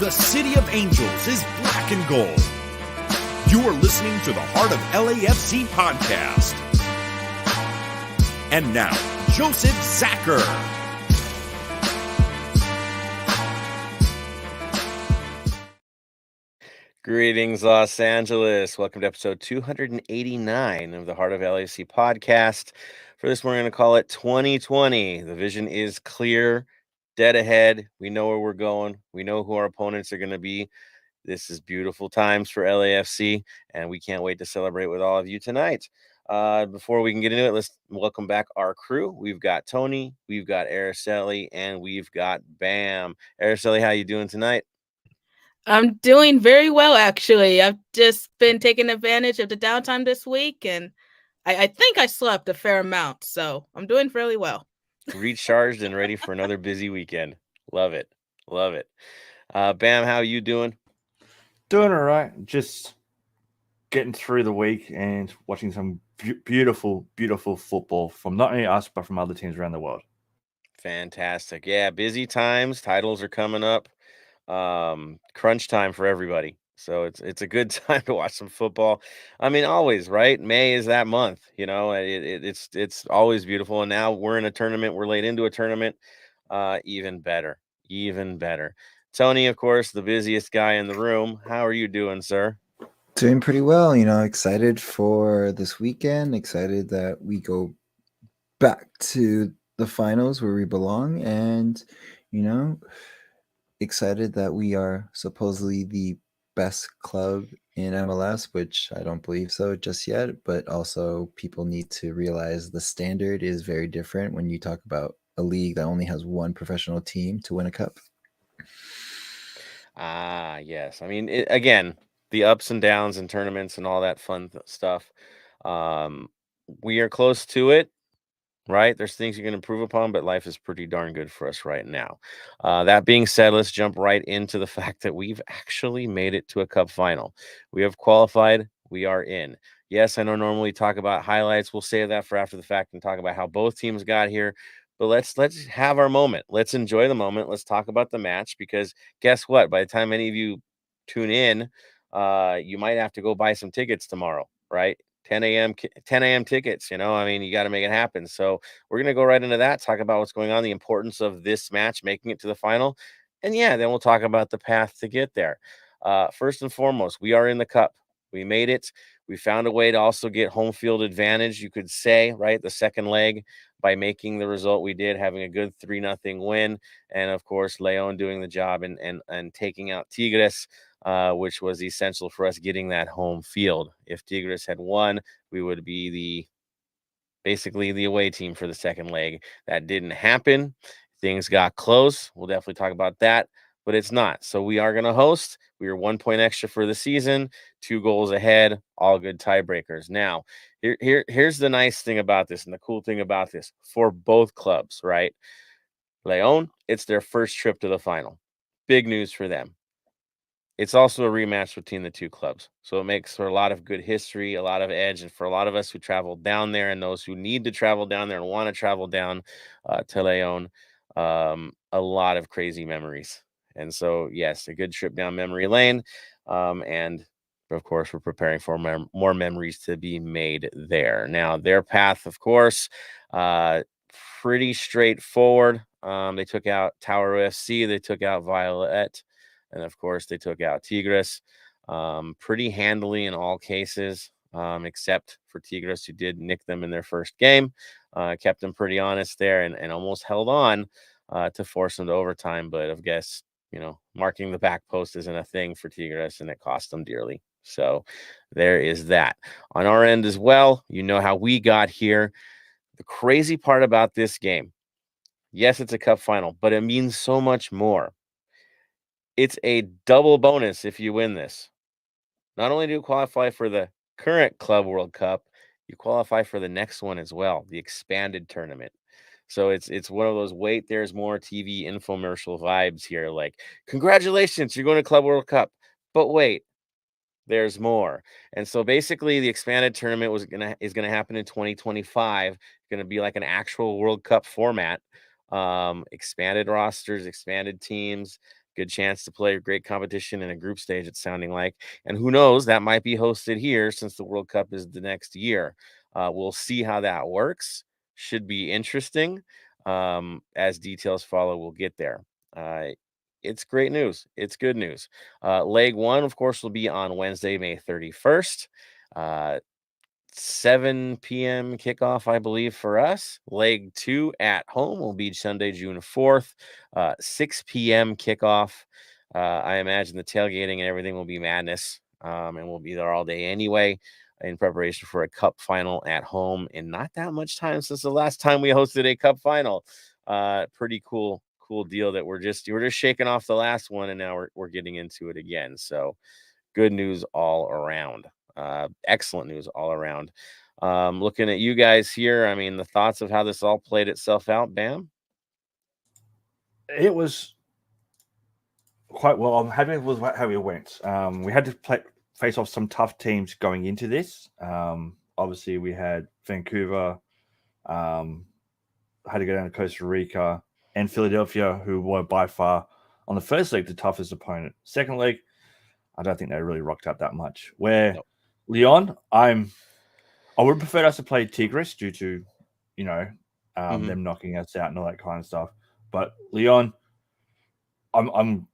The City of Angels is black and gold. You are listening to the Heart of LAFC podcast. And now, Joseph Zacher. Greetings, Los Angeles. Welcome to episode 289 of the Heart of LAFC podcast. For this, we're going to call it 2020. The vision is clear, dead ahead. We know where we're going. We know who our opponents are going to be. This is beautiful times for LAFC, and we can't wait to celebrate with all of you tonight. Before we can get into it, let's welcome back our crew. We've got Tony, we've got Araceli, and we've got Bam. Araceli, how you doing tonight? I'm doing very well, actually. I've just been taking advantage of the downtime this week, and I think I slept a fair amount, so I'm doing fairly well. Recharged and ready for another busy weekend. Love it. Love it. Bam, how are you doing? Doing all right. Just getting through the week and watching some beautiful, beautiful football from not only us, but from other teams around the world. Fantastic. Yeah, busy times. Titles are coming up. Crunch time for everybody. So it's a good time to watch some football. I mean, always, right? May is that month, you know. It's always beautiful. And now we're in a tournament. We're late into a tournament. Even better. Even better. Tony, of course, the busiest guy in the room. How are you doing, sir? Doing pretty well, excited for this weekend, excited that we go back to the finals where we belong, and, excited that we are supposedly the best club in MLS, which I don't believe so just yet, but also people need to realize the standard is very different when you talk about a league that only has one professional team to win a cup. Yes. I mean, again, the ups and downs and tournaments and all that fun stuff. We are close to it, right? There's things you can improve upon, but life is pretty darn good for us right now. That being said, let's jump right into the fact that we've actually made it to a cup final. We have qualified. We are in. Yes, I know normally talk about highlights. We'll save that for after the fact and talk about how both teams got here. But let's have our moment. Let's enjoy the moment. Let's talk about the match, because guess what? By the time any of you tune in, you might have to go buy some tickets tomorrow, right? 10 a.m. tickets, I mean, you got to make it happen. So we're going to go right into that, talk about what's going on, the importance of this match, making it to the final. And yeah, then we'll talk about the path to get there. First and foremost, we are in the cup. We made it. We found a way to also get home field advantage, you could say, right? The second leg, by making the result we did, having a good 3-0 win. And of course, Leon doing the job and taking out Tigres, which was essential for us getting that home field. If Tigres had won, we would be basically the away team for the second leg. That didn't happen. Things got close. We'll definitely talk about that, but it's not. So we are going to host. We are 1 point extra for the season, 2 goals ahead, all good tiebreakers. Now, here's the nice thing about this and the cool thing about this for both clubs, right? Leon, it's their first trip to the final. Big news for them. It's also a rematch between the two clubs. So it makes for a lot of good history, a lot of edge. And for a lot of us who traveled down there and those who need to travel down there and want to travel down to Leon, a lot of crazy memories. And so, yes, a good trip down memory lane. And of course, we're preparing for more memories to be made there. Now, their path, of course, pretty straightforward. They took out Tower FC. They took out Violet. And of course, they took out Tigres pretty handily in all cases, except for Tigres, who did nick them in their first game. Kept them pretty honest there and almost held on to force them to overtime. But I guess, marking the back post isn't a thing for Tigres, and it cost them dearly. So there is that. On our end as well, you know how we got here. The crazy part about this game, yes, it's a cup final, but it means so much more. It's a double bonus if you win this. Not only do you qualify for the current Club World Cup, you qualify for the next one as well, the expanded tournament. So it's one of those wait, there's more TV infomercial vibes here. Like, congratulations, you're going to Club World Cup. But wait, there's more. And so basically the expanded tournament is gonna happen in 2025. It's gonna be like an actual World Cup format. Expanded rosters, expanded teams. Good chance to play great competition in a group stage, it's sounding like. And who knows, that might be hosted here since the World Cup is the next year. We'll see how that works. Should be interesting. As details follow, we'll get there. It's great news. It's good news. Leg 1, of course, will be on Wednesday, May 31st. 7 p.m. kickoff, I believe, for us. Leg 2 at home will be Sunday, June 4th, 6 p.m. kickoff. I imagine the tailgating and everything will be madness, and we'll be there all day anyway in preparation for a cup final at home in not that much time since the last time we hosted a cup final. Pretty cool deal that we're just shaking off the last one, and now we're getting into it again. So good news all around. Excellent news all around. Looking at you guys here, I mean, the thoughts of how this all played itself out, Bam? It was quite well. I'm happy with how it went. We had to face off some tough teams going into this. Obviously, we had Vancouver, had to go down to Costa Rica, and Philadelphia, who were by far on the first leg the toughest opponent. Second leg, I don't think they really rocked up that much. Where Lyon, I would have preferred us to play Tigres due to, them knocking us out and all that kind of stuff. But Lyon, I'm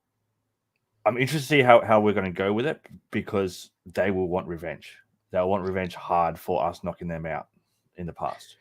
interested to see how we're going to go with it, because they will want revenge. They'll want revenge hard for us knocking them out in the past.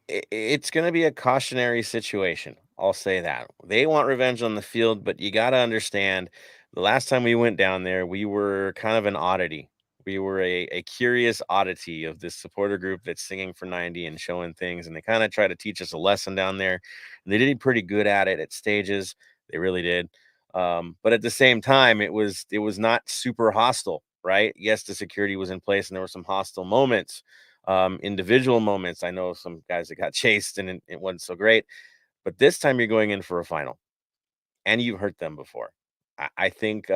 It's going to be a cautionary situation. I'll say that. They want revenge on the field, but you got to understand, the last time we went down there, we were kind of an oddity. We were a curious oddity of this supporter group that's singing for 90 and showing things, and they kind of try to teach us a lesson down there. And they did pretty good at it at stages. They really did. But at the same time, it was not super hostile, right? Yes, the security was in place, and there were some hostile moments, individual moments. I know some guys that got chased, and it wasn't so great. But this time, you're going in for a final, and you've hurt them before. I think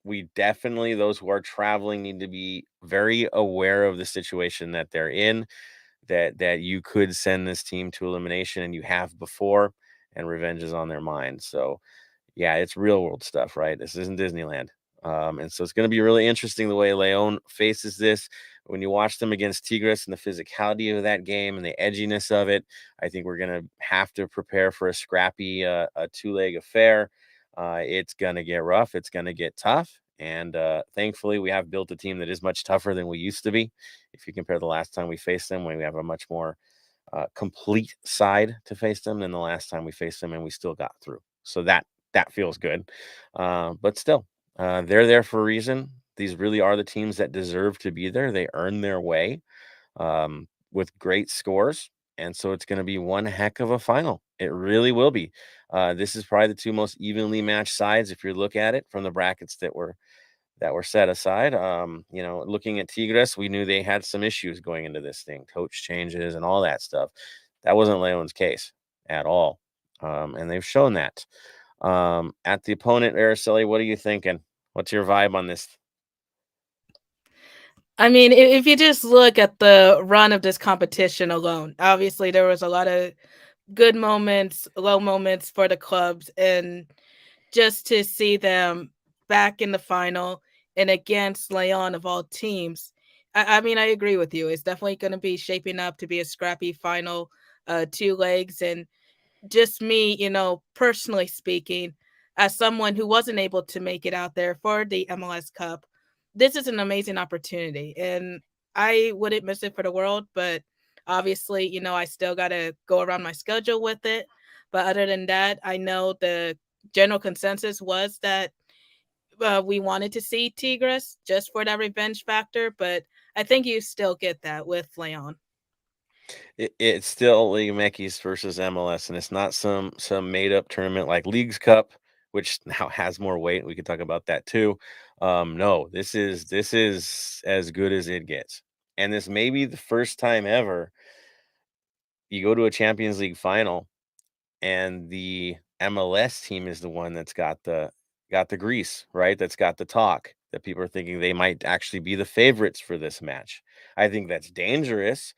we definitely, those who are traveling, need to be very aware of the situation that they're in, that you could send this team to elimination, and you have before, and revenge is on their mind. So yeah, it's real world stuff, right? This isn't Disneyland. And so it's going to be really interesting the way Leon faces this. When you watch them against Tigres and the physicality of that game and the edginess of it, I think we're going to have to prepare for a scrappy, a two-leg affair. It's going to get rough. It's going to get tough. And thankfully, we have built a team that is much tougher than we used to be. If you compare the last time we faced them, we have a much more complete side to face them than the last time we faced them, and we still got through. So that feels good. But still, they're there for a reason. These really are the teams that deserve to be there. They earn their way with great scores. And so it's going to be one heck of a final. It really will be. This is probably the two most evenly matched sides if you look at it from the brackets that were set aside. Looking at Tigres, we knew they had some issues going into this thing, coach changes and all that stuff. That wasn't Leon's case at all. And they've shown that. At the opponent, Araceli, what are you thinking? What's your vibe on this? I mean, if you just look at the run of this competition alone, obviously there was a lot of good moments, low moments for the clubs, and just to see them back in the final and against Leon of all teams, I mean, I agree with you. It's definitely going to be shaping up to be a scrappy final, two legs, and just me, personally speaking, as someone who wasn't able to make it out there for the MLS Cup, this is an amazing opportunity, and I wouldn't miss it for the world. But obviously, I still got to go around my schedule with it. But other than that, I know the general consensus was that we wanted to see Tigres just for that revenge factor. But I think you still get that with Leon. It's still League Meckies versus MLS, and it's not some made up tournament like Leagues Cup, which now has more weight. We could talk about that too. No, this is as good as it gets, and this may be the first time ever you go to a Champions League final, and the MLS team is the one that's got the grease, right? That's got the talk, that people are thinking they might actually be the favorites for this match. I think that's dangerous,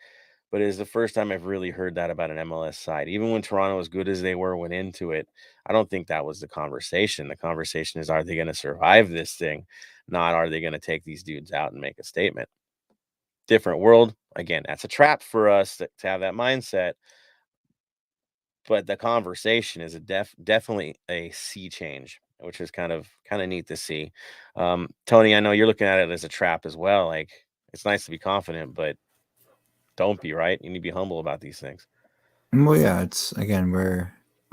but it's the first time I've really heard that about an MLS side. Even when Toronto, as good as they went into it, I don't think that was the conversation. The conversation is, are they going to survive this thing? Not, are they going to take these dudes out and make a statement? Different world. Again, that's a trap for us to have that mindset. But the conversation is definitely a sea change, which is kind of neat to see. Tony, I know you're looking at it as a trap as well. Like, it's nice to be confident, but don't be, right. You need to be humble about these things. Well, yeah, it's again we're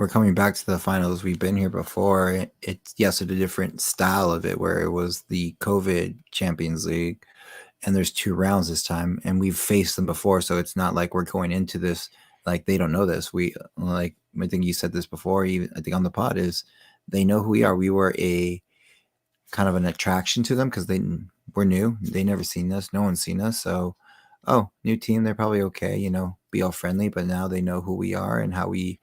coming back to the finals. We've been here before. It's yes, it's a different style of it, where it was the COVID Champions League, and there's 2 rounds this time, and we've faced them before, so it's not like we're going into this like they don't know this. We like I think you said this before, even I think on the pod, is they know who we are. We were a kind of an attraction to them because we're new. They never seen us. No one's seen us. So, oh, new team. They're probably okay. Be all friendly. But now they know who we are and how we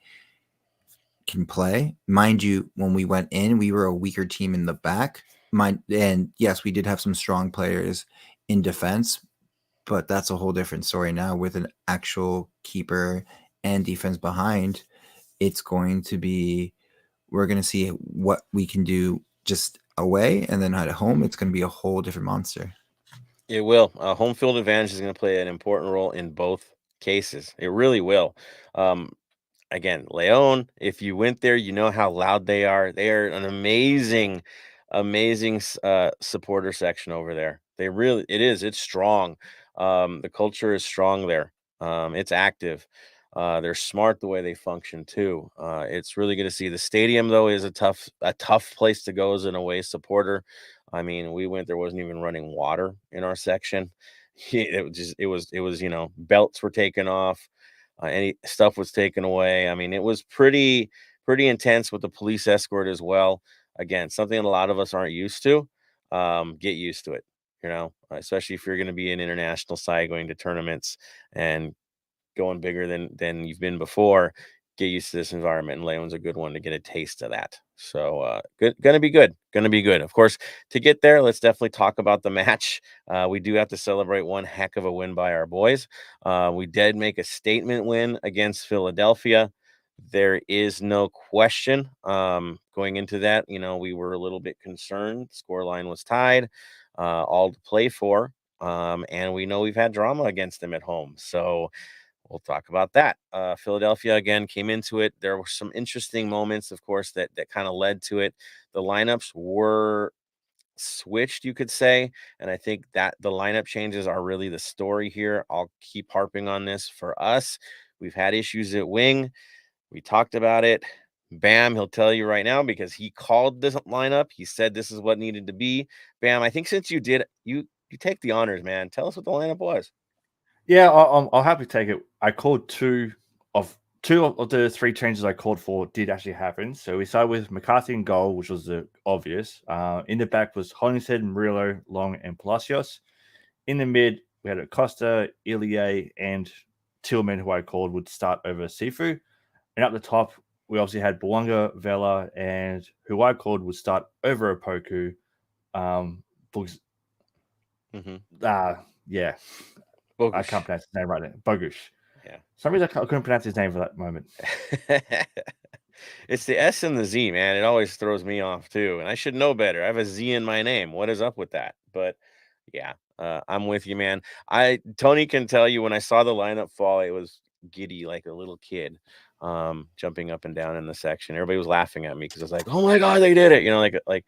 can play. Mind you, when we went in, we were a weaker team in the back. And yes, we did have some strong players in defense, but that's a whole different story now with an actual keeper and defense behind. It's going to be, we're going to see what we can do just away, and then at home, it's going to be a whole different monster. It will. Home field advantage is going to play an important role in both cases. It really will. Again, Leon, if you went there, you know how loud they are. They are an amazing supporter section over there. It's strong. The culture is strong there. It's active. They're smart the way they function too. It's really good to see. The stadium though is a tough place to go as an away supporter. I mean, we went, there wasn't even running water in our section. It was, belts were taken off. Any stuff was taken away. I mean, it was pretty intense with the police escort as well. Again, something that a lot of us aren't used to. Get used to it, especially if you're going to be an international side going to tournaments and going bigger than you've been before. Get used to this environment, and Leon's a good one to get a taste of that. So gonna be good. Of course, to get there, let's definitely talk about the match. We do have to celebrate one heck of a win by our boys. We did make a statement win against Philadelphia. There is no question going into that. We were a little bit concerned. Scoreline was tied, all to play for, and we know we've had drama against them at home. So we'll talk about that. Philadelphia again came into it. There were some interesting moments, of course, that kind of led to it. The lineups were switched, you could say, and I think that the lineup changes are really the story here. I'll keep harping on this. For us, we've had issues at wing. We talked about it. Bam, he'll tell you right now because he called this lineup. He said this is what needed to be. Bam, I think since you take the honors, man. Tell us what the lineup was. Yeah, I'll happily take it. I called two of the 3 changes I called for did actually happen. So we started with McCarthy in goal, which was the obvious. In the back was Hollingshead, Murillo, Long, and Palacios. In the mid, we had Acosta, Ilie, and Tillman, who I called would start over Sifu. And up the top, we obviously had Boanga, Vela, and who I called would start over Opoku. Yeah. Bogusz. I can't pronounce his name right now. Bogusz. Yeah. For some reason I couldn't pronounce his name for that moment. It's the S and the Z, man. It always throws me off too. And I should know better. I have a Z in my name. What is up with that? But yeah, I'm with you, man. Tony can tell you when I saw the lineup fall, it was giddy like a little kid, jumping up and down in the section. Everybody was laughing at me because I was like, "Oh my god, they did it!" Like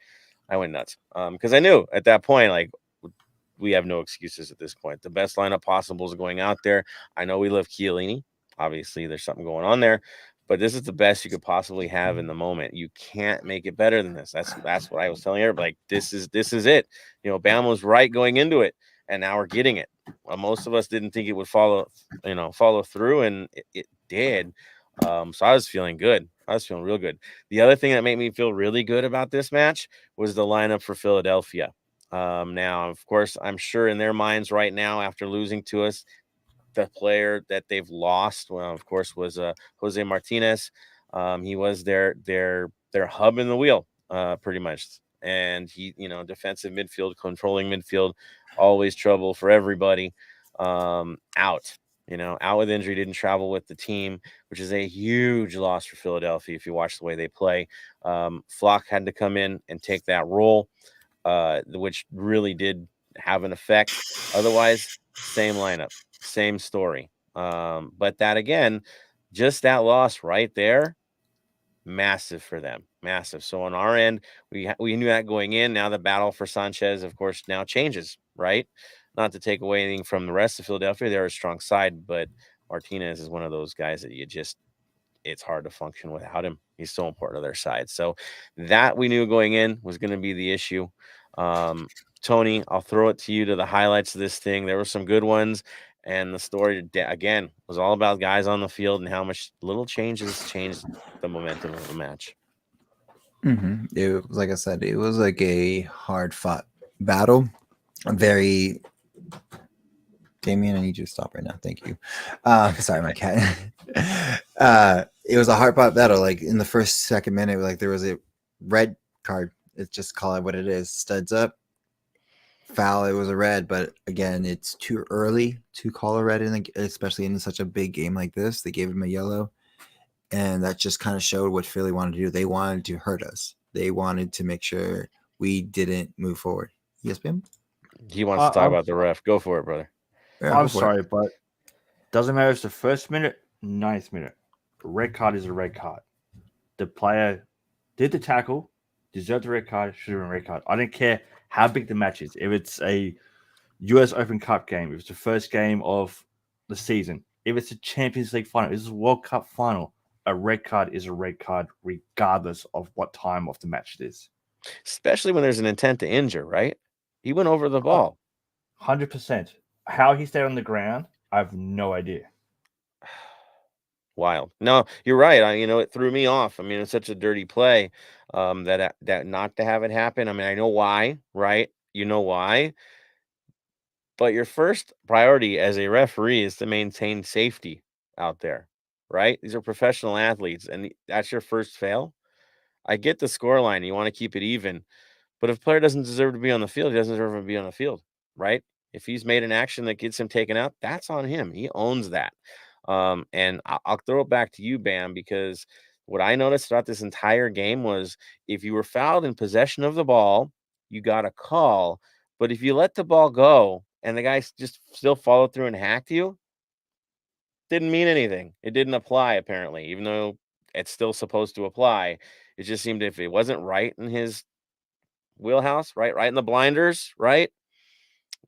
I went nuts. Because I knew at that point, like, we have no excuses at this point. The best lineup possible is going out there. I know we love Chiellini. Obviously, there's something going on there, but this is the best you could possibly have in the moment. You can't make it better than this. That's what I was telling everybody. Like, this is it. Bam was right going into it, and now we're getting it. Well, most of us didn't think it would follow through, and it did. So I was feeling good. I was feeling real good. The other thing that made me feel really good about this match was the lineup for Philadelphia. Now, of course, I'm sure in their minds right now, after losing to us, the player that they've lost, well, of course, was Jose Martinez. He was their hub in the wheel, pretty much. And he, defensive midfield, controlling midfield, always trouble for everybody. Out. Out with injury, didn't travel with the team, which is a huge loss for Philadelphia if you watch the way they play. Flock had to come in and take that role, which really did have an effect. Otherwise, same lineup, same story. But that, again, just that loss right there, massive for them, massive. So on our end, we knew that going in. Now the battle for Sanchez, of course, now changes, right? Not to take away anything from the rest of Philadelphia, they're a strong side, but Martinez is one of those guys that it's hard to function without him. He's so important to their side. So that we knew going in was going to be the issue. Tony, I'll throw it to you to the highlights of this thing. There were some good ones. And the story, again, was all about guys on the field and how much little changes changed the momentum of the match. It was, like I said, it was like a hard fought battle. Damien, I need you to stop right now. Thank you. Sorry, my cat. It was a hard fought battle. Like in the second minute, like there was a red card. It's just call it what it is. Studs up. Foul. It was a red, but again, it's too early to call a red, especially in such a big game like this. They gave him a yellow. And that just kind of showed what Philly wanted to do. They wanted to hurt us. They wanted to make sure we didn't move forward. Yes, Bim? He wants to talk about the ref. Go for it, brother. Yeah, I'm sorry, but doesn't matter if it's the first minute, 9th minute. A red card is a red card. The player did the tackle, deserved the red card, should have been a red card. I don't care how big the match is. If it's a US Open Cup game, if it's the first game of the season, if it's a Champions League final, if it's a World Cup final, a red card is a red card regardless of what time of the match it is. Especially when there's an intent to injure, right? He went over the ball. 100%. How he stayed on the ground, I have no idea. Wild. No, you're right. It threw me off. I mean, it's such a dirty play that not to have it happen. I mean, I know why, right? You know why. But your first priority as a referee is to maintain safety out there, right? These are professional athletes, and that's your first fail. I get the scoreline. You want to keep it even. But if a player doesn't deserve to be on the field, he doesn't deserve to be on the field, right? If he's made an action that gets him taken out, that's on him. He owns that. And I'll throw it back to you, Bam, because what I noticed throughout this entire game was if you were fouled in possession of the ball, you got a call. But if you let the ball go and the guy just still followed through and hacked you, didn't mean anything. It didn't apply, apparently, even though it's still supposed to apply. It just seemed if it wasn't right in his wheelhouse, right in the blinders, right,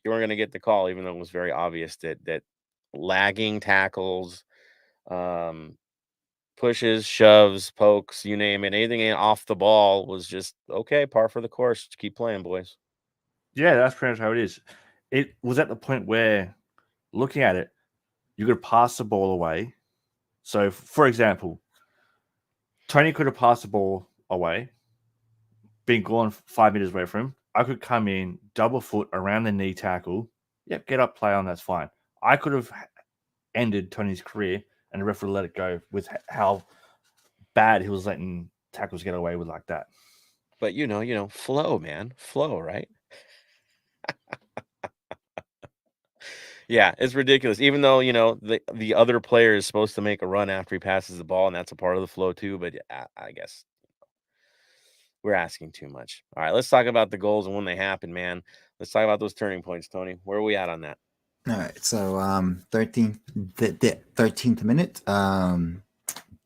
you weren't going to get the call, even though it was very obvious that lagging tackles, pushes, shoves, pokes, you name it, anything off the ball was just okay, par for the course. Just keep playing, boys. Yeah, that's pretty much how it is. It was at the point where, looking at it, you could pass the ball away. So, for example, Tony could have passed the ball away, been gone 5 meters away from him. I could come in, double foot around the knee tackle. Yep, get up, play on, that's fine. I could have ended Tony's career, and the ref would let it go with how bad he was letting tackles get away with like that. But flow, man. Flow, right? Yeah, it's ridiculous. Even though, the other player is supposed to make a run after he passes the ball, and that's a part of the flow too. But I guess we're asking too much. All right, let's talk about the goals and when they happen, man. Let's talk about those turning points, Tony. Where are we at on that? All right, so 13th minute,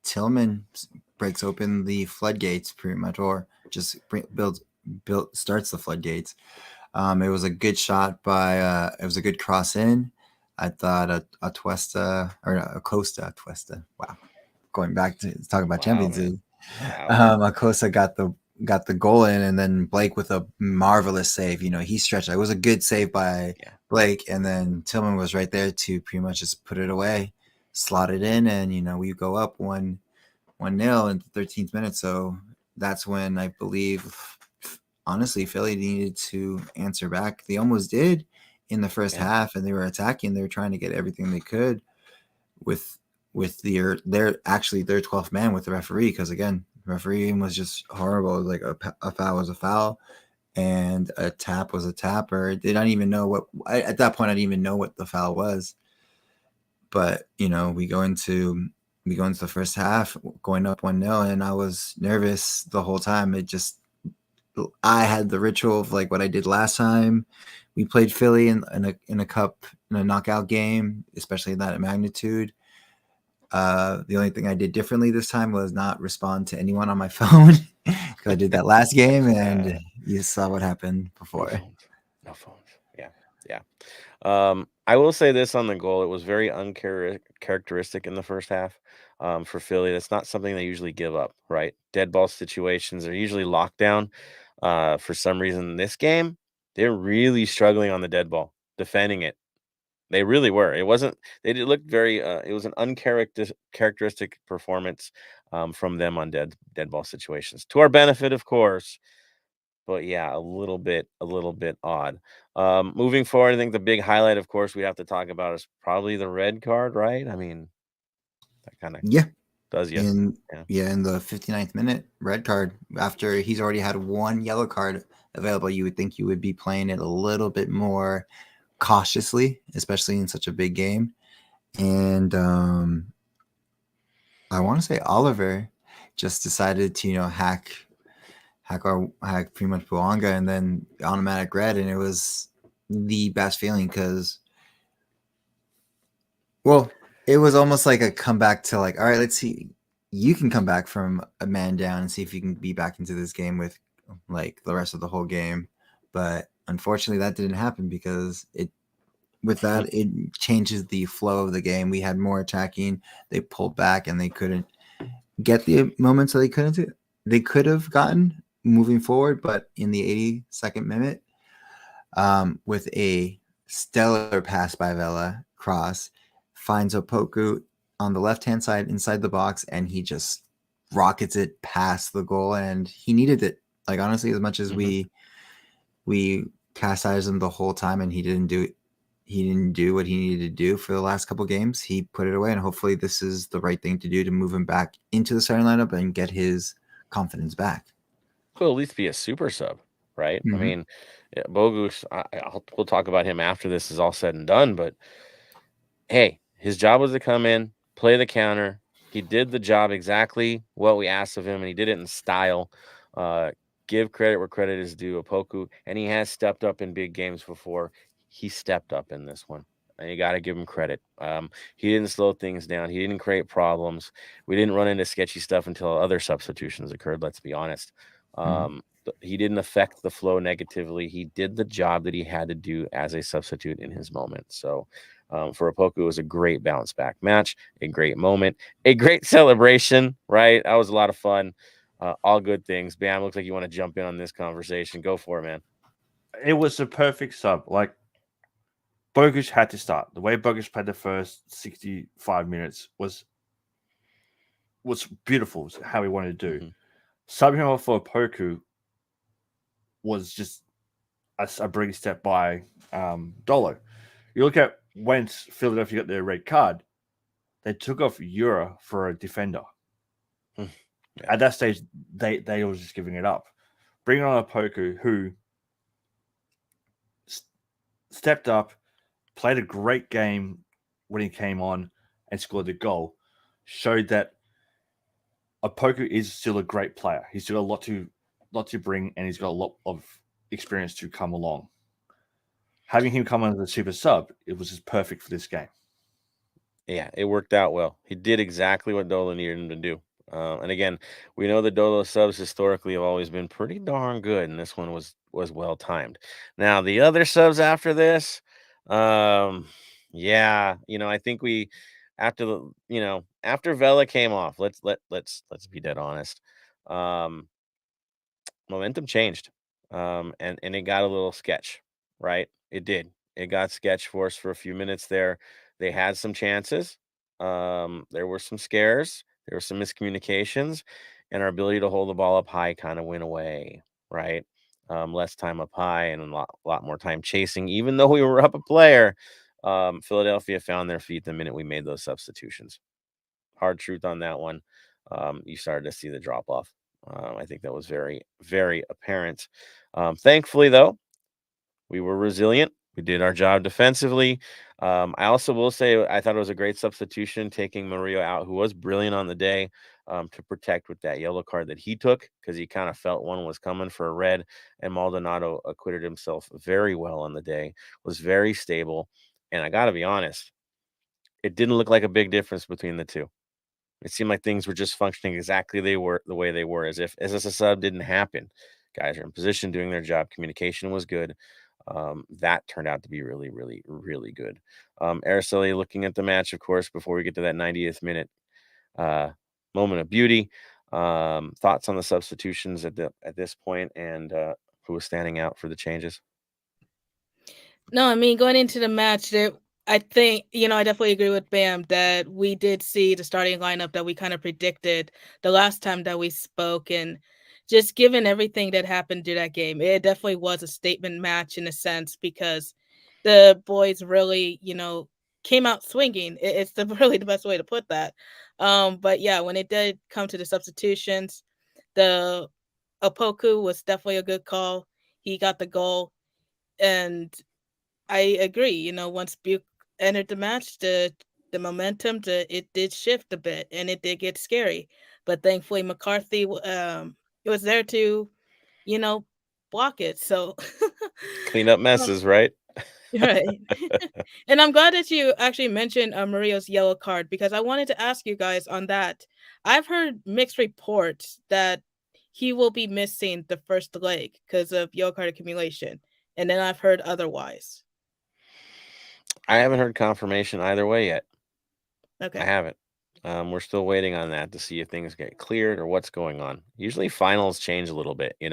Tillman breaks open the floodgates pretty much, or just starts the floodgates. It was a good shot it was a good cross in. I thought Acosta. Wow, going back to talking about Champions League. Acosta got the goal in, and then Blake with a marvelous save. He stretched. It was a good save by Blake, and then Tillman was right there to pretty much just put it away, slot it in, and we go up 1-0 in the 13th minute. So that's when I believe, honestly, Philly needed to answer back. They almost did in the first half, and they were attacking. They were trying to get everything they could with their 12th man with the referee, because again, refereeing was just horrible. Like a foul was a foul, and a tap was a tap. Or they don't even know at that point. I didn't even know what the foul was. But we go into the first half going up 1-0, and I was nervous the whole time. I had the ritual of like what I did last time we played Philly in a cup, in a knockout game, especially that magnitude. The only thing I did differently this time was not respond to anyone on my phone, because I did that last game, and you saw what happened before. No phones. Yeah. I will say this on the goal: it was very uncharacteristic in the first half for Philly. That's not something they usually give up, right? Dead ball situations are usually locked down. For some reason, in this game, they're really struggling on the dead ball, defending it. They really were. It wasn't. They looked very. It was an uncharacteristic performance from them on dead ball situations. To our benefit, of course, but yeah, a little bit odd. Moving forward, I think the big highlight, of course, we have to talk about is probably the red card, right? I mean, that kind of does you. In the 59th minute, red card, after he's already had one yellow card available. You would think you would be playing it a little bit more cautiously, especially in such a big game. And I want to say Oliver just decided to hack pretty much Bouanga, and then automatic red, and it was the best feeling, because it was almost like a comeback to like, all right, let's see, you can come back from a man down and see if you can be back into this game with like the rest of the whole game. But unfortunately that didn't happen, because it changes the flow of the game. We had more attacking, they pulled back, and they couldn't get the moments that they could have gotten moving forward. But in the 82nd minute, with a stellar pass by Vela, cross, finds Opoku on the left-hand side inside the box, and he just rockets it past the goal, and he needed it. Like, honestly, as much as we chastised him the whole time, and he didn't do what he needed to do for the last couple games, he put it away, and hopefully this is the right thing to do to move him back into the starting lineup and get his confidence back. He'll at least be a super sub, right? I mean, Bogusz, we'll talk about him after this is all said and done, but hey, his job was to come in, play the counter. He did the job exactly what we asked of him, and he did it in style. Give credit where credit is due. Opoku, and he has stepped up in big games before. He stepped up in this one, and you got to give him credit. He didn't slow things down. He didn't create problems. We didn't run into sketchy stuff until other substitutions occurred, let's be honest. He didn't affect the flow negatively. He did the job that he had to do as a substitute in his moment. So for Opoku, it was a great bounce back match, a great moment, a great celebration, right? That was a lot of fun. All good things. Bam, looks like you want to jump in on this conversation. Go for it, man. It was a perfect sub. Like, Bogusz had to start. The way Bogusz played the first 65 minutes was beautiful. It's how he wanted to do. Subbing him off for Opoku was just a brilliant step by Dolo. You look at when Philadelphia got their red card, they took off Eura for a defender. At that stage, they were just giving it up. Bringing on Opoku, who stepped up, played a great game when he came on and scored the goal, showed that Opoku is still a great player. He's still got a lot to bring, and he's got a lot of experience to come along. Having him come on as a super sub, it was just perfect for this game. Yeah, it worked out well. He did exactly what Dolo needed him to do. And again, we know the Dolo subs historically have always been pretty darn good, and this one was well timed. Now the other subs after this, I think we after Vela came off. Let's be dead honest. Momentum changed, and it got a little sketch, right? It did. It got sketch for us for a few minutes there. They had some chances. There were some scares. There were some miscommunications, and our ability to hold the ball up high kind of went away, right? Less time up high and a lot more time chasing. Even though we were up a player, Philadelphia found their feet the minute we made those substitutions. Hard truth on that one. You started to see the drop off. I think that was very, very apparent. Thankfully, though, we were resilient. We did our job defensively. I also will say I thought it was a great substitution taking Murillo out, who was brilliant on the day, to protect with that yellow card that he took because he kind of felt one was coming for a red. And Maldonado acquitted himself very well on the day, was very stable. And I got to be honest, it didn't look like a big difference between the two. It seemed like things were just functioning exactly the way they were, as if a sub didn't happen. Guys are in position, doing their job. Communication was good. That turned out to be really, really, really good. Araceli, looking at the match, of course, before we get to that 90th minute moment of beauty. Thoughts on the substitutions at this point, and who was standing out for the changes? No, I mean, going into the match, I think, I definitely agree with Bam that we did see the starting lineup that we kind of predicted the last time that we spoke. And just given everything that happened through that game, it definitely was a statement match in a sense because the boys really, came out swinging. It's really the best way to put that. But yeah, when it did come to the substitutions, the Opoku was definitely a good call. He got the goal. And I agree. Once Buke entered the match, the momentum, it did shift a bit, and it did get scary. But thankfully, McCarthy was there to, you know, block it. So, Clean up messes, right? right. And I'm glad that you actually mentioned Murillo's yellow card because I wanted to ask you guys on that. I've heard mixed reports that he will be missing the first leg because of yellow card accumulation, and then I've heard otherwise. I haven't heard confirmation either way yet. I Okay. haven't. We're still waiting on that to see if things get cleared or what's going on. Usually finals change a little bit, it's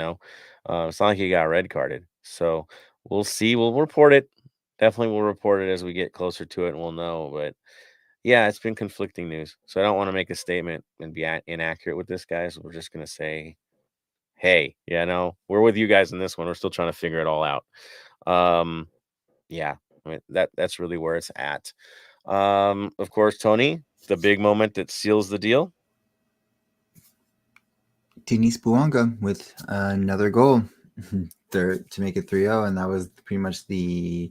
not like he got red carded. So we'll see. We'll report it. Definitely we'll report it as we get closer to it and we'll know. But yeah, it's been conflicting news. So I don't want to make a statement and be inaccurate with this, guys. We're just going to say, hey, we're with you guys in this one. We're still trying to figure it all out. Yeah, I mean, that's really where it's at. Of course, Tony, the big moment that seals the deal. Denis Bouanga with another goal to make it 3-0, and that was pretty much the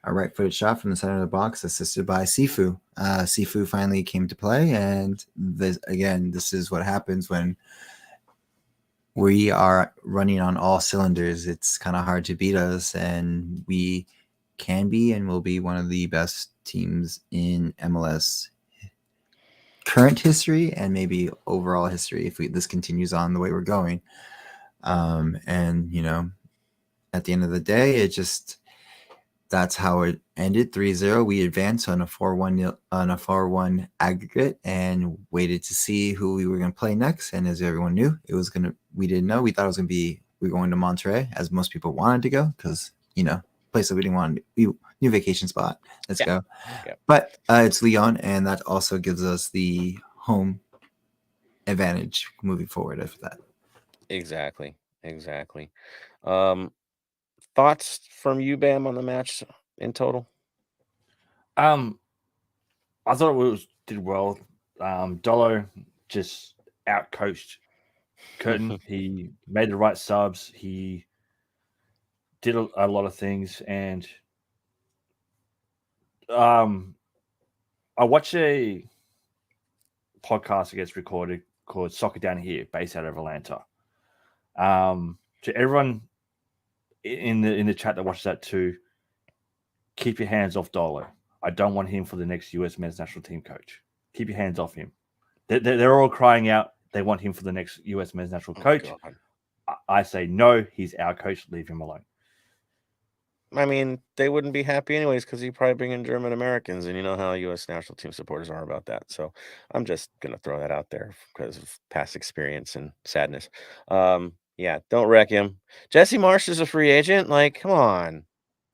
right-footed shot from the center of the box, assisted by Sifu. Sifu finally came to play, and this is what happens when we are running on all cylinders. It's kind of hard to beat us, and we can be and will be one of the best teams in MLS current history and maybe overall history if this continues on the way we're going. And at the end of the day, that's how it ended. 3-0. We advanced on a 4-1 aggregate and waited to see who we were going to play next. And as everyone knew, we didn't know. We thought it was going to be, we were going to Monterrey, as most people wanted to go, because place that we didn't want to, new vacation spot. Let's go. Yeah. But it's Lyon, and that also gives us the home advantage moving forward after that. Exactly. Thoughts from you, Bam, on the match in total? I thought it did well. Dolo just outcoached Curtin. He made the right subs. He did a lot of things, and I watched a podcast that gets recorded called Soccer Down Here, based out of Atlanta. To everyone in the chat that watches that too, keep your hands off Dolo. I don't want him for the next US men's national team coach. Keep your hands off him. They're all crying out they want him for the next US men's national coach. I say no, he's our coach. Leave him alone. I mean, they wouldn't be happy anyways because you probably bring in German Americans, and you know how U.S. national team supporters are about that. So I'm just gonna throw that out there because of past experience and sadness. Yeah, don't wreck him. Jesse Marsch is a free agent. Like, come on,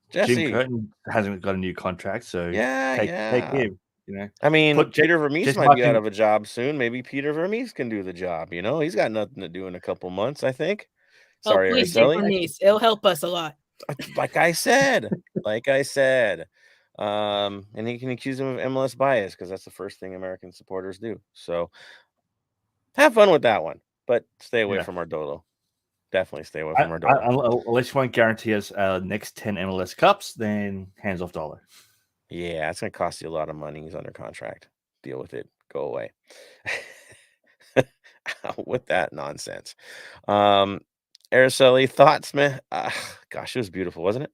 Jesse. Jim Curtin hasn't got a new contract, so take him. I mean, Peter Vermees might be out of a job soon. Maybe Peter Vermees can do the job. He's got nothing to do in a couple months, I think. Sorry, please take Vermees. It'll help us a lot. Like I said, and he can accuse him of MLS bias because that's the first thing American supporters do. So have fun with that one, but stay away from our Dolo. Definitely stay away from our door. Unless you want to guarantee us next 10 MLS Cups, then hands off dollar. Yeah, it's going to cost you a lot of money. He's under contract. Deal with it. Go away. With that nonsense. Araceli, thoughts, man? Gosh, it was beautiful, wasn't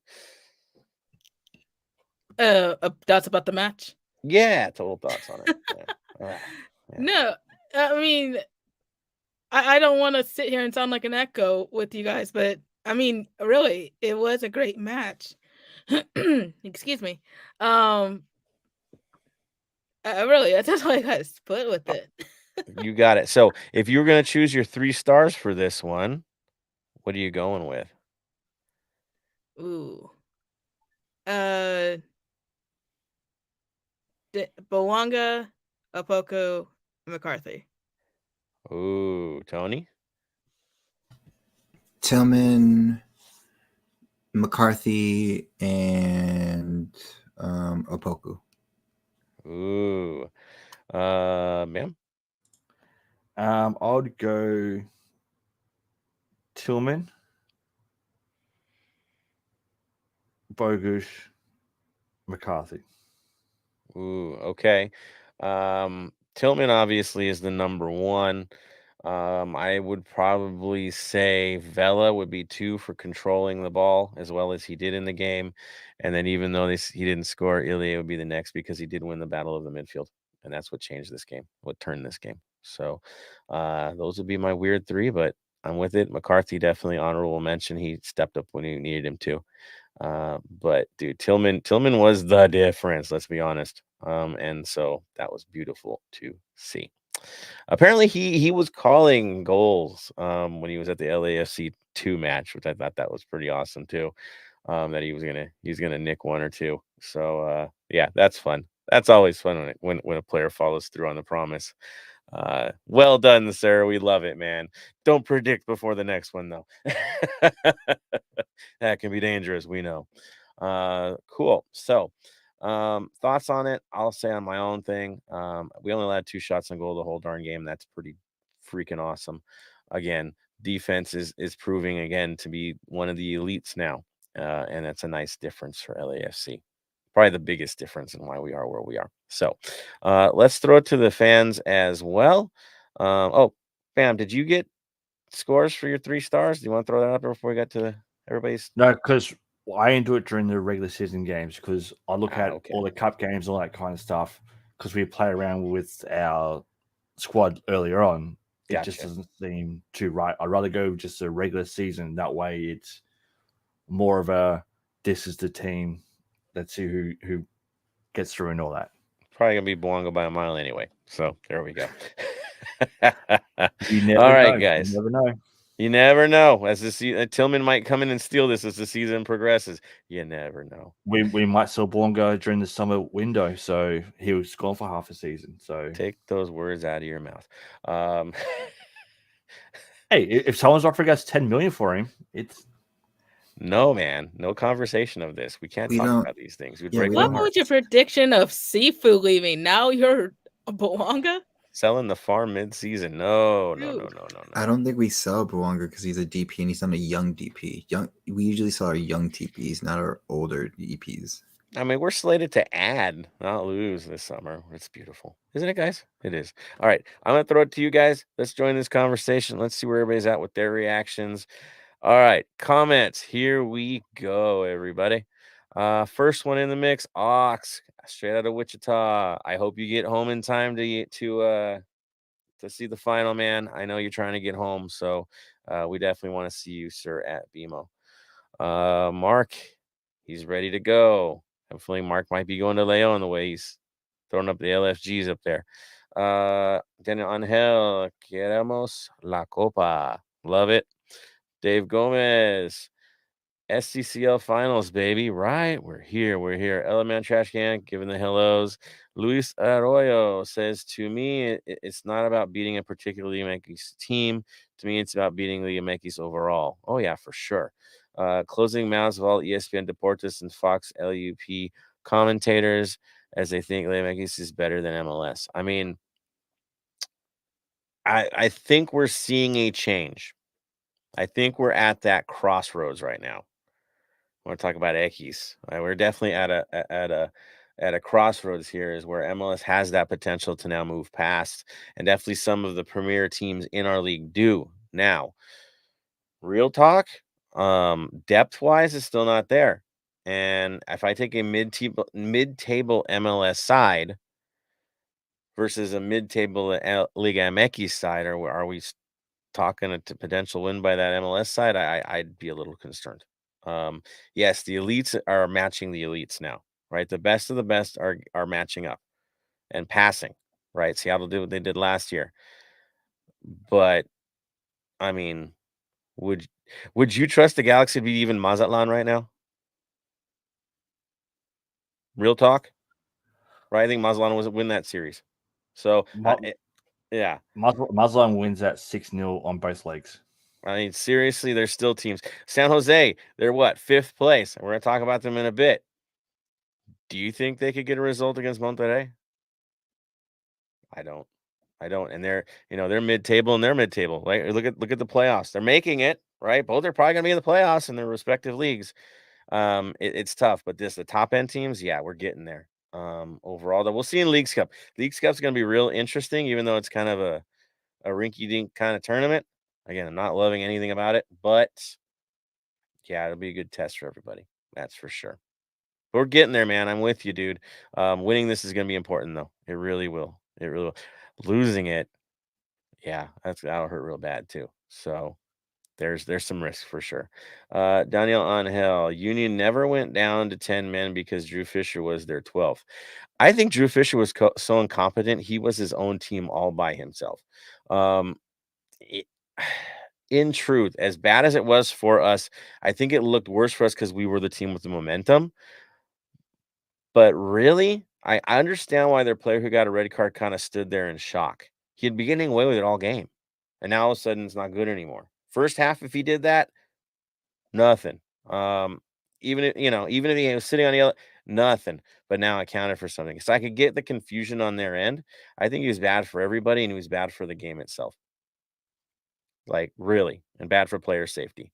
it? Thoughts about the match? Yeah, total thoughts on it. Yeah. No, I mean, I don't want to sit here and sound like an echo with you guys, but I mean, really, it was a great match. Excuse me. Really, that's why I got split with it. You got it. So if you were going to choose your 3 stars for this one, what are you going with? Ooh. Bawanga, Opoku, McCarthy. Ooh, Tony? Tillman, McCarthy, and Opoku. Ooh. Ma'am? I would go Tillman, Bogusz, McCarthy. Ooh, okay. Tillman obviously is the number 1. I would probably say Vela would be 2 for controlling the ball as well as he did in the game. And then even though he didn't score, Ilya would be the next because he did win the battle of the midfield. And that's what changed this game, what turned this game. So those would be my weird 3, but I'm with it. McCarthy, definitely honorable mention. He stepped up when you needed him to. But dude, Tillman was the difference, let's be honest. And so that was beautiful to see. Apparently he was calling goals when he was at the LAFC 2 match, which I thought that was pretty awesome too. That he's gonna nick 1 or 2. So yeah, that's fun. That's always fun when a player follows through on the promise. Well done, sir. We love it, man. Don't predict before the next one though. That can be dangerous, we know. Cool. So thoughts on it? I'll say on my own thing. We only allowed 2 shots on goal the whole darn game. That's pretty freaking awesome. Again, defense is proving again to be one of the elites now. And that's a nice difference for LAFC. Probably the biggest difference in why we are where we are. So let's throw it to the fans as well. Oh, Bam, did you get scores for your 3 stars? Do you want to throw that up before we got to everybody's? No, because I didn't do it during the regular season games because I look at okay. all the cup games, all that kind of stuff, because we play around with our squad earlier on. It just doesn't seem too right. I'd rather go just a regular season. That way it's more of a, this is the team. Let's see who gets through and all that. Probably going to be Bouanga by a mile anyway. So there we go. You never all right, know. guys. You never know. You never know. As the season, Tillman might come in and steal this as the season progresses. You never know. We might sell Bouanga during the summer window, so he was gone for half a season. So take those words out of your mouth. Hey, if someone's offering us $10 million for him, it's no, man. No conversation of this. We can't talk about these things. We'd break what was your prediction of Sifu leaving? Now you're a Bouanga? Selling the farm mid-season. No. I don't think we sell Bouanga because he's a DP and he's not a young DP. We usually sell our young DPs, not our older DPs. I mean, we're slated to add, not lose this summer. It's beautiful. Isn't it, guys? It is. All right. I'm going to throw it to you guys. Let's join this conversation. Let's see where everybody's at with their reactions. All right. Comments. Here we go, everybody. First one in the mix, Ox, straight out of Wichita. I hope you get home in time to see the final, man. I know you're trying to get home, so we definitely want to see you, sir, at BMO. Mark, he's ready to go. Hopefully, Mark might be going to Leon the way he's throwing up the LFGs up there. Daniel Angel, queremos la copa. Love it. Dave Gomez, SCCL Finals, baby. Right? We're here. Element Trash Can, giving the hellos. Luis Arroyo says, to me, it's not about beating a particular Yankees team. To me, it's about beating the Yankees overall. Oh, yeah, for sure. Closing mouths of all ESPN Deportes and Fox LUP commentators as they think the Yankees is better than MLS. I mean, I think we're seeing a change. I think we're at that crossroads right now. I want to talk about Ekis. We're definitely at a crossroads here, is where MLS has that potential to now move past, and definitely some of the premier teams in our league do now. Real talk, depth wise, is still not there. And if I take a mid-table MLS side versus a mid-table Liga MX side, are we talking a potential win by that MLS side? I'd be a little concerned. Yes, the elites are matching the elites now, right? The best of the best are matching up and passing, right? Seattle did what they did last year. But I mean, would you trust the Galaxy to beat even Mazatlan right now? Real talk, right? I think Mazatlan was win that series. So yeah, Mazatlan wins at 6-0 on both legs. I mean, seriously, there's still teams. San Jose, they're what, 5th place? We're going to talk about them in a bit. Do you think they could get a result against Monterrey? I don't. And they're mid-table and they're mid-table. Like, look at the playoffs. They're making it, right? Both are probably going to be in the playoffs in their respective leagues. It's tough, but the top end teams, yeah, we're getting there. Overall, though, we'll see in Leagues Cup. Leagues Cup's going to be real interesting, even though it's kind of a rinky-dink kind of tournament. Again, I'm not loving anything about it, but yeah, it'll be a good test for everybody. That's for sure. But we're getting there, man. I'm with you, dude. Winning this is going to be important, though. It really will. It really will. Losing it, yeah, that'll hurt real bad too. So there's some risk for sure. Daniel Angel, Union never went down to 10 men because Drew Fisher was their 12th. I think Drew Fisher was so incompetent. He was his own team all by himself. In truth, as bad as it was for us, I think it looked worse for us because we were the team with the momentum. But really, I understand why their player who got a red card kind of stood there in shock. He'd be getting away with it all game, and now all of a sudden it's not good anymore. First half, if he did that, nothing. Even if he was sitting on the other, nothing. But now it counted for something. So I could get the confusion on their end. I think he was bad for everybody, and he was bad for the game itself. Like, really, and bad for player safety.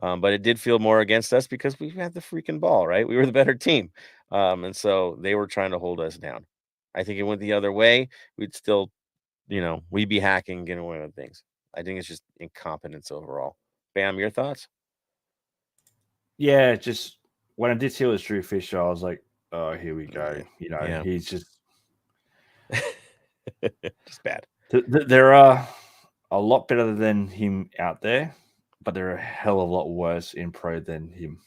But it did feel more against us because we had the freaking ball, right? We were the better team. And so they were trying to hold us down. I think it went the other way. We'd still, we'd be hacking, getting away with things. I think it's just incompetence overall. Bam, your thoughts? Yeah, just when I did see it was Drew Fisher, I was like, oh, here we go. Yeah. He's just just bad. There are a lot better than him out there, but they're a hell of a lot worse in pro than him.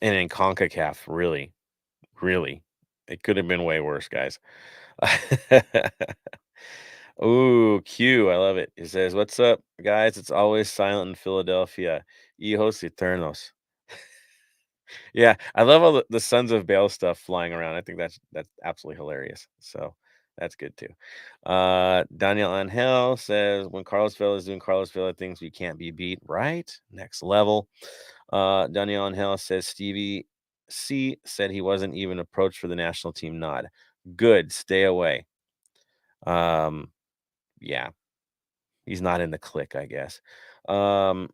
And in CONCACAF, really, it could have been way worse, guys. Ooh, Q, I love it. He says, "What's up, guys? It's always silent in Philadelphia. Hijos eternos." Yeah, I love all the Sons of Bale stuff flying around. I think that's absolutely hilarious. So that's good too. Daniel Angel says, when Carlos Vela is doing Carlos Vela things, we can't be beat. Right? Next level. Daniel Angel says, Stevie C said he wasn't even approached for the national team nod. Good. Stay away. Yeah. He's not in the clique, I guess.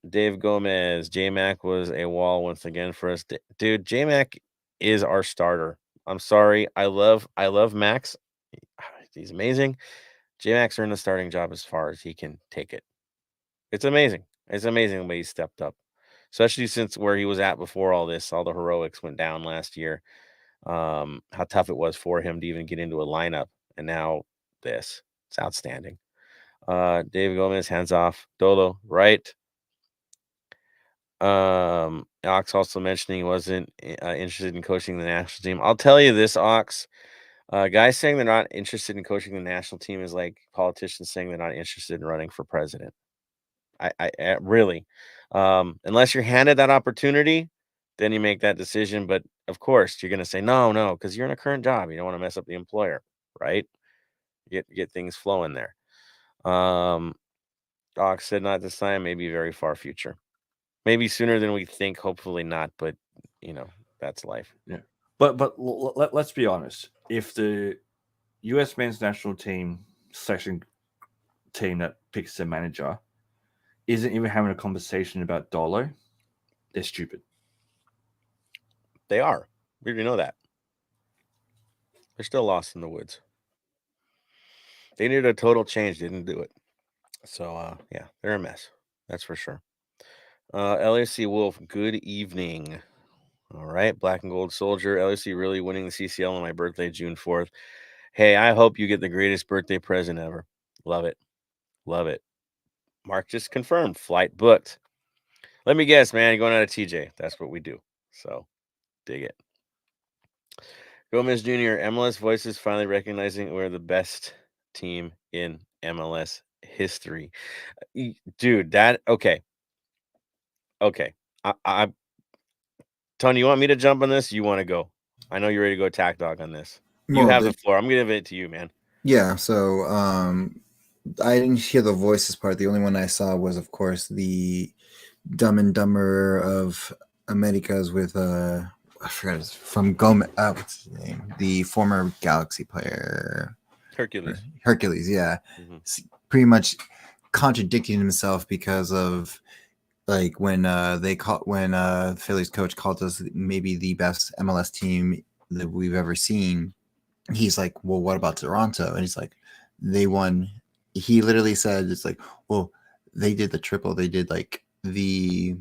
Dave Gomez, J-Mac was a wall once again for us. Dude, J-Mac is our starter. I'm sorry. I love Max. He's amazing. J-Mac's earned the starting job as far as he can take it. It's amazing. It's amazing the way he stepped up, especially since where he was at before all this, all the heroics went down last year. How tough it was for him to even get into a lineup. And now this. It's outstanding. Dave Gomez, hands off. Dolo, right? Ox also mentioning he wasn't interested in coaching the national team. I'll tell you this, Ox. Guys saying they're not interested in coaching the national team is like politicians saying they're not interested in running for president. I really, unless you're handed that opportunity, then you make that decision. But of course, you're going to say no, because you're in a current job. You don't want to mess up the employer, right? Get things flowing there. Ox said not this time, maybe very far future. Maybe sooner than we think, hopefully not, but that's life. Yeah. But let's be honest. If the US men's national team selection team that picks the manager isn't even having a conversation about Dolo, they're stupid. They are. We already know that. They're still lost in the woods. They needed a total change. Didn't do it. So, yeah, they're a mess. That's for sure. LAC Wolf, good evening. All right, Black and Gold Soldier. LAC really winning the CCL on my birthday, June 4th. Hey, I hope you get the greatest birthday present ever. Love it. Love it. Mark just confirmed. Flight booked. Let me guess, man. You're going out of TJ. That's what we do. So, dig it. Gomez Jr., MLS Voices finally recognizing we're the best team in MLS history. Dude, okay. Okay. Tony, you want me to jump on this? You want to go? I know you're ready to go attack dog on this. You have the floor. I'm going to give it to you, man. Yeah, so I didn't hear the voices part. The only one I saw was, of course, the Dumb and Dumber of Americas with I forgot from Gomez. What's his name? The former Galaxy player, Hercules. Yeah, pretty much contradicting himself because of like when Philly's coach called us maybe the best MLS team that we've ever seen. He's like, well, what about Toronto? And he's like, they won. He literally said, it's like, well, they did the triple. They did like they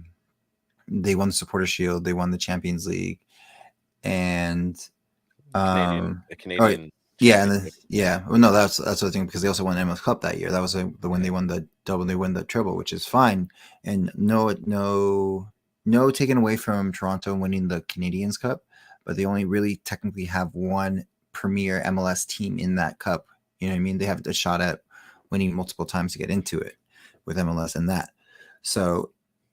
won the Supporter Shield. They won the Champions League. And the Canadian well, no, that's the thing, because they also won the MLS Cup that year. That was when they won the double. They won the triple, which is fine. And no taken away from Toronto winning the Canadians Cup, but they only really technically have one premier MLS team in that cup. You know what I mean? They have a shot at winning multiple times to get into it with MLS and that. So,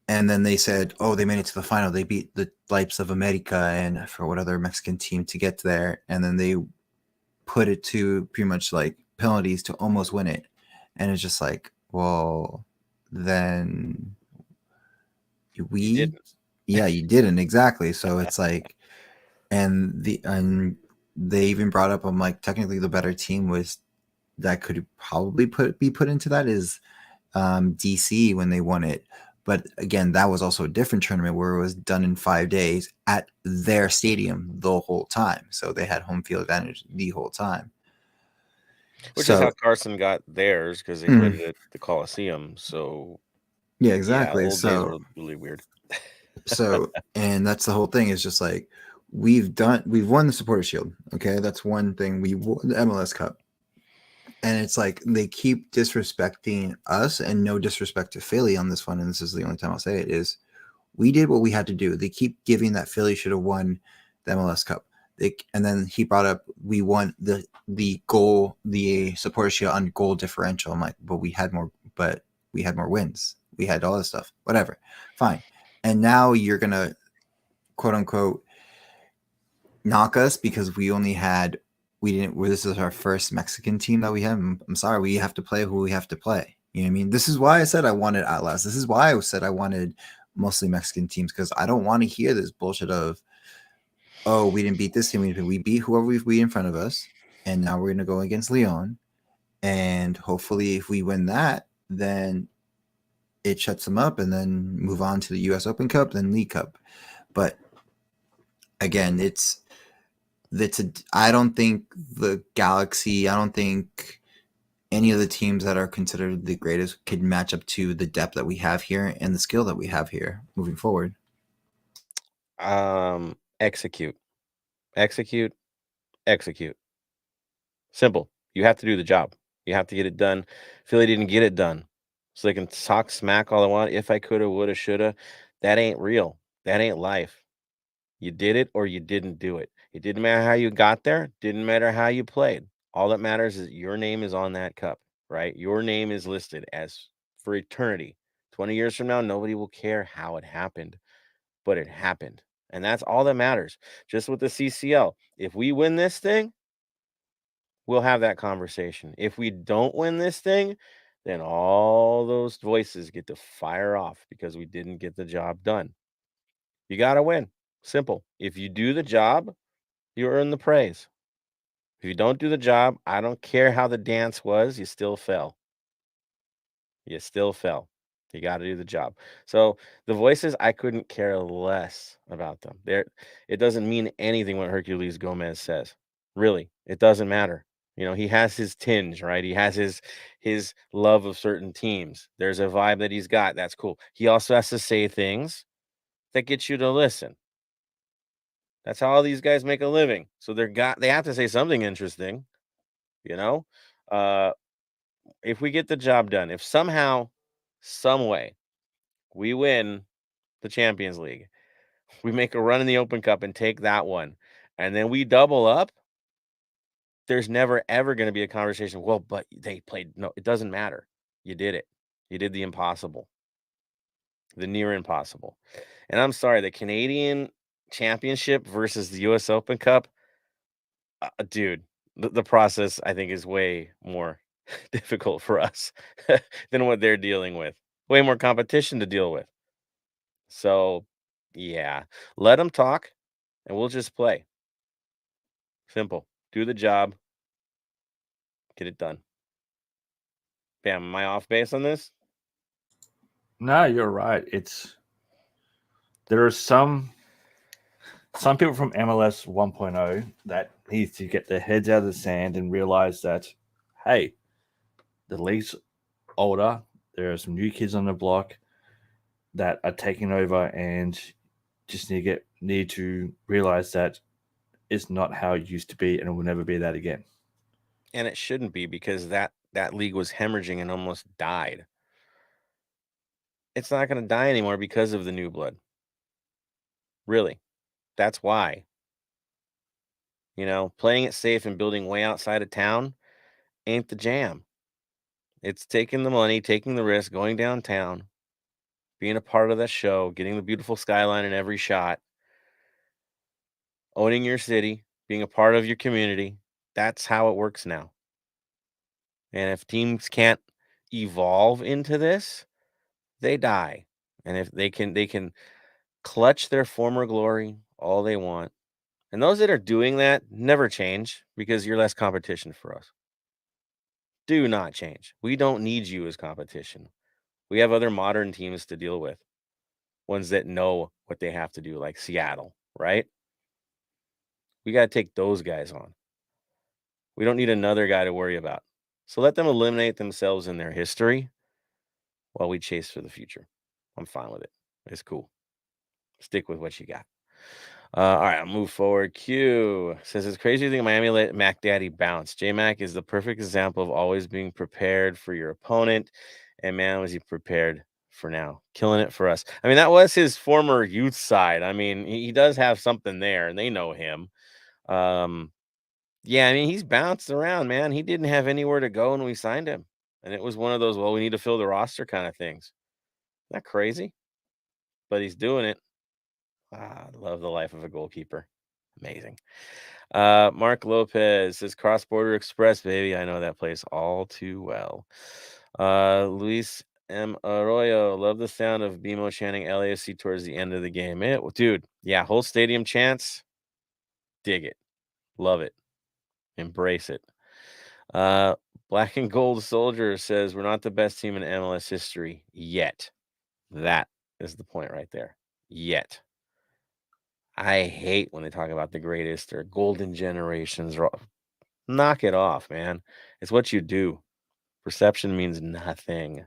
and then they said, oh, they made it to the final. They beat the Lights of America and for what other Mexican team to get there. And then they put it to pretty much like penalties to almost win it. And it's just like, well, then you didn't exactly. So it's like, and they even brought up, I'm like, technically the better team was that could probably be put into that is DC when they won it. But again, that was also a different tournament where it was done in 5 days at their stadium the whole time. So they had home field advantage the whole time. Which is how Carson got theirs, because they played it at the Coliseum. So yeah, exactly. Old days were really weird. So, and that's the whole thing, is just like we've won the Supporter Shield. Okay, that's one thing. We won the MLS Cup. And it's like they keep disrespecting us, and no disrespect to Philly on this one. And this is the only time I'll say it, is we did what we had to do. They keep giving that Philly should have won the MLS Cup. And then he brought up, we won the Supporter Shield on goal differential. I'm like, but we had more wins. We had all this stuff, whatever. Fine. And now you're going to quote unquote knock us because we only had, this is our first Mexican team that we have. I'm sorry, we have to play who we have to play. You know what I mean? This is why I said I wanted Atlas. This is why I said I wanted mostly Mexican teams, because I don't want to hear this bullshit of, oh, we didn't beat this team. We beat whoever we beat in front of us, and now we're going to go against Leon. And hopefully if we win that, then it shuts them up and then move on to the U.S. Open Cup, then League Cup. But again, I don't think the Galaxy, I don't think any of the teams that are considered the greatest could match up to the depth that we have here and the skill that we have here moving forward. Execute. Simple. You have to do the job. You have to get it done. Philly didn't get it done. So they can talk smack all they want. If I coulda, woulda, shoulda. That ain't real. That ain't life. You did it or you didn't do it. It didn't matter how you got there. Didn't matter how you played. All that matters is your name is on that cup, right? Your name is listed as for eternity. 20 years from now, nobody will care how it happened, but it happened. And that's all that matters. Just with the CCL. If we win this thing, we'll have that conversation. If we don't win this thing, then all those voices get to fire off because we didn't get the job done. You got to win. Simple. If you do the job, you earn the praise. If you don't do the job, I don't care how the dance was, you still fell. You still fell. You got to do the job. So the voices, I couldn't care less about them. It doesn't mean anything what Herculez Gomez says. Really, it doesn't matter. He has his tinge, right? He has his love of certain teams. There's a vibe that he's got. That's cool. He also has to say things that get you to listen. That's how all these guys make a living. So they have to say something interesting, if we get the job done, if somehow, some way, we win the Champions League, we make a run in the Open Cup and take that one, and then we double up, there's never, ever going to be a conversation, well, but they played. No, it doesn't matter. You did it. You did the impossible, the near impossible. And I'm sorry, the Canadian Championship versus the U.S. Open Cup, dude, the process, I think, is way more difficult for us than what they're dealing with. Way more competition to deal with. So, yeah, let them talk, and we'll just play. Simple. Do the job. Get it done. Bam, am I off base on this? No, you're right. There are some people from MLS 1.0 that need to get their heads out of the sand and realize that, hey, the league's older. There are some new kids on the block that are taking over, and just need to realize that it's not how it used to be, and it will never be that again. And it shouldn't be, because that league was hemorrhaging and almost died. It's not going to die anymore because of the new blood. Really. That's why. Playing it safe and building way outside of town ain't the jam. It's taking the money, taking the risk, going downtown, being a part of that show, getting the beautiful skyline in every shot, owning your city, being a part of your community. That's how it works now. And if teams can't evolve into this, they die. And if they can clutch their former glory all they want. And those that are doing that never change, because you're less competition for us. Do not change. We don't need you as competition. We have other modern teams to deal with. Ones that know what they have to do, like Seattle, right? We got to take those guys on. We don't need another guy to worry about. So let them eliminate themselves in their history while we chase for the future. I'm fine with it. It's cool. Stick with what you got. All right, I'll move forward. Q says, it's crazy to think Miami let Mac Daddy bounce. J-Mac is the perfect example of always being prepared for your opponent. And man, was he prepared for now. Killing it for us. I mean, that was his former youth side. I mean, he does have something there, and they know him. Yeah, I mean, he's bounced around, man. He didn't have anywhere to go when we signed him. And it was one of those, well, we need to fill the roster kind of things. Isn't that crazy? But he's doing it. I love the life of a goalkeeper. Amazing. Mark Lopez says, Cross Border Express, baby. I know that place all too well. Luis M. Arroyo, love the sound of BMO chanting LAFC towards the end of the game. Dude, yeah, whole stadium chants. Dig it. Love it. Embrace it. Black and Gold Soldier says, we're not the best team in MLS history yet. That is the point right there. Yet. I hate when they talk about the greatest or golden generations. Knock it off, man. It's what you do. Perception means nothing.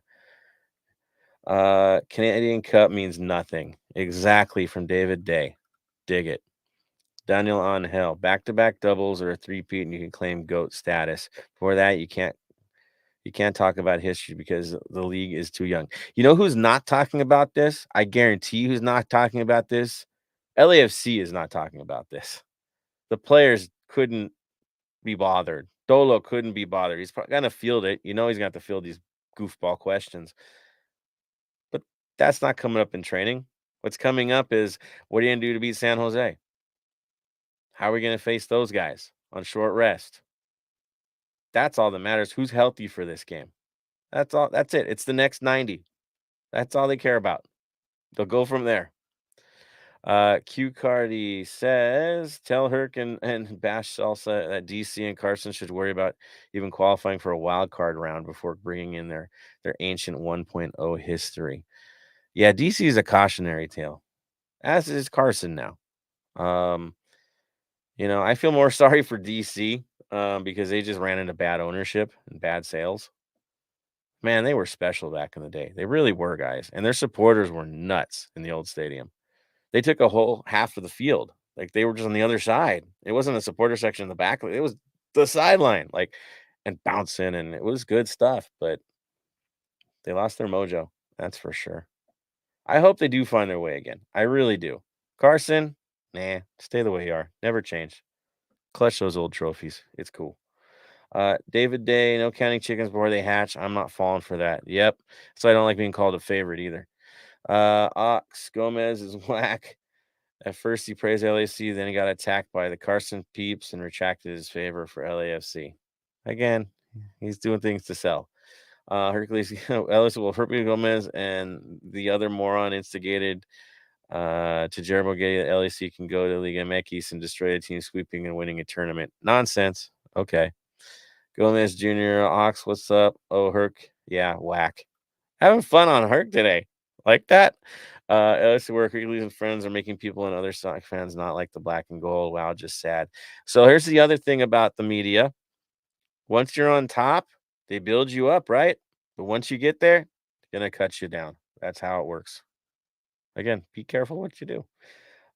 Canadian Cup means nothing. Exactly, from David Day. Dig it. Daniel Angel. Back-to-back doubles or a three-peat, and you can claim GOAT status. For that, you can't talk about history because the league is too young. You know who's not talking about this? I guarantee you who's not talking about this. LAFC is not talking about this. The players couldn't be bothered. Dolo couldn't be bothered. He's going to field it. He's going to have to field these goofball questions. But that's not coming up in training. What's coming up is, what are you going to do to beat San Jose? How are we going to face those guys on short rest? That's all that matters. Who's healthy for this game? That's all. That's it. It's the next 90. That's all they care about. They'll go from there. Q Cardi says, tell Herc and Bash Salsa that DC and Carson should worry about even qualifying for a wild card round before bringing in their ancient 1.0 history. Yeah, DC is a cautionary tale, as is Carson now. I feel more sorry for DC because they just ran into bad ownership and bad sales. Man, they were special back in the day. They really were, guys. And their supporters were nuts in the old stadium. They took a whole half of the field. Like, they were just on the other side. It wasn't a supporter section in the back. It was the sideline, and bouncing, and it was good stuff. But they lost their mojo. That's for sure. I hope they do find their way again. I really do. Carson, nah, stay the way you are. Never change. Clutch those old trophies. It's cool. David Day, no counting chickens before they hatch. I'm not falling for that. Yep. So I don't like being called a favorite either. Ox Gomez is whack. At first he praised LAFC, then he got attacked by the Carson peeps and retracted his favor for LAFC. Again, he's doing things to sell. Hercules Ellis will Hercules Gomez and the other moron instigated to Jeremy Gay that LAC can go to Liga MX and destroy a team sweeping and winning a tournament. Nonsense. Okay. Gomez Jr. Ox, what's up? Oh, Herc. Yeah, whack. Having fun on Herc today. Like that. LSU work Hercules and friends are making people and other Sonic fans not like the black and gold. Wow, just sad. So here's the other thing about the media. Once you're on top, they build you up, right? But once you get there, they're going to cut you down. That's how it works. Again, be careful what you do.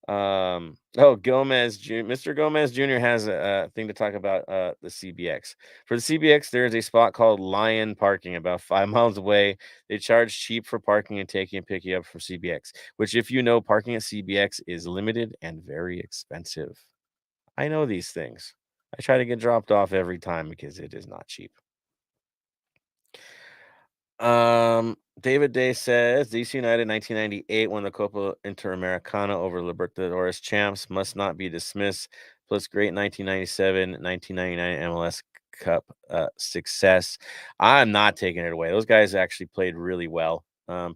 Gomez Jr. Mr. Gomez Jr. has a thing to talk about the CBX. For the CBX, there is a spot called Lion Parking about 5 miles away. They charge cheap for parking and taking and picking up from CBX, which, if you know, parking at CBX is limited and very expensive. I know these things. I try to get dropped off every time because it is not cheap. David Day says DC United 1998 won the Copa Interamericana over Libertadores champs, must not be dismissed. Plus great 1997, 1999 MLS Cup success. I'm not taking it away. Those guys actually played really well.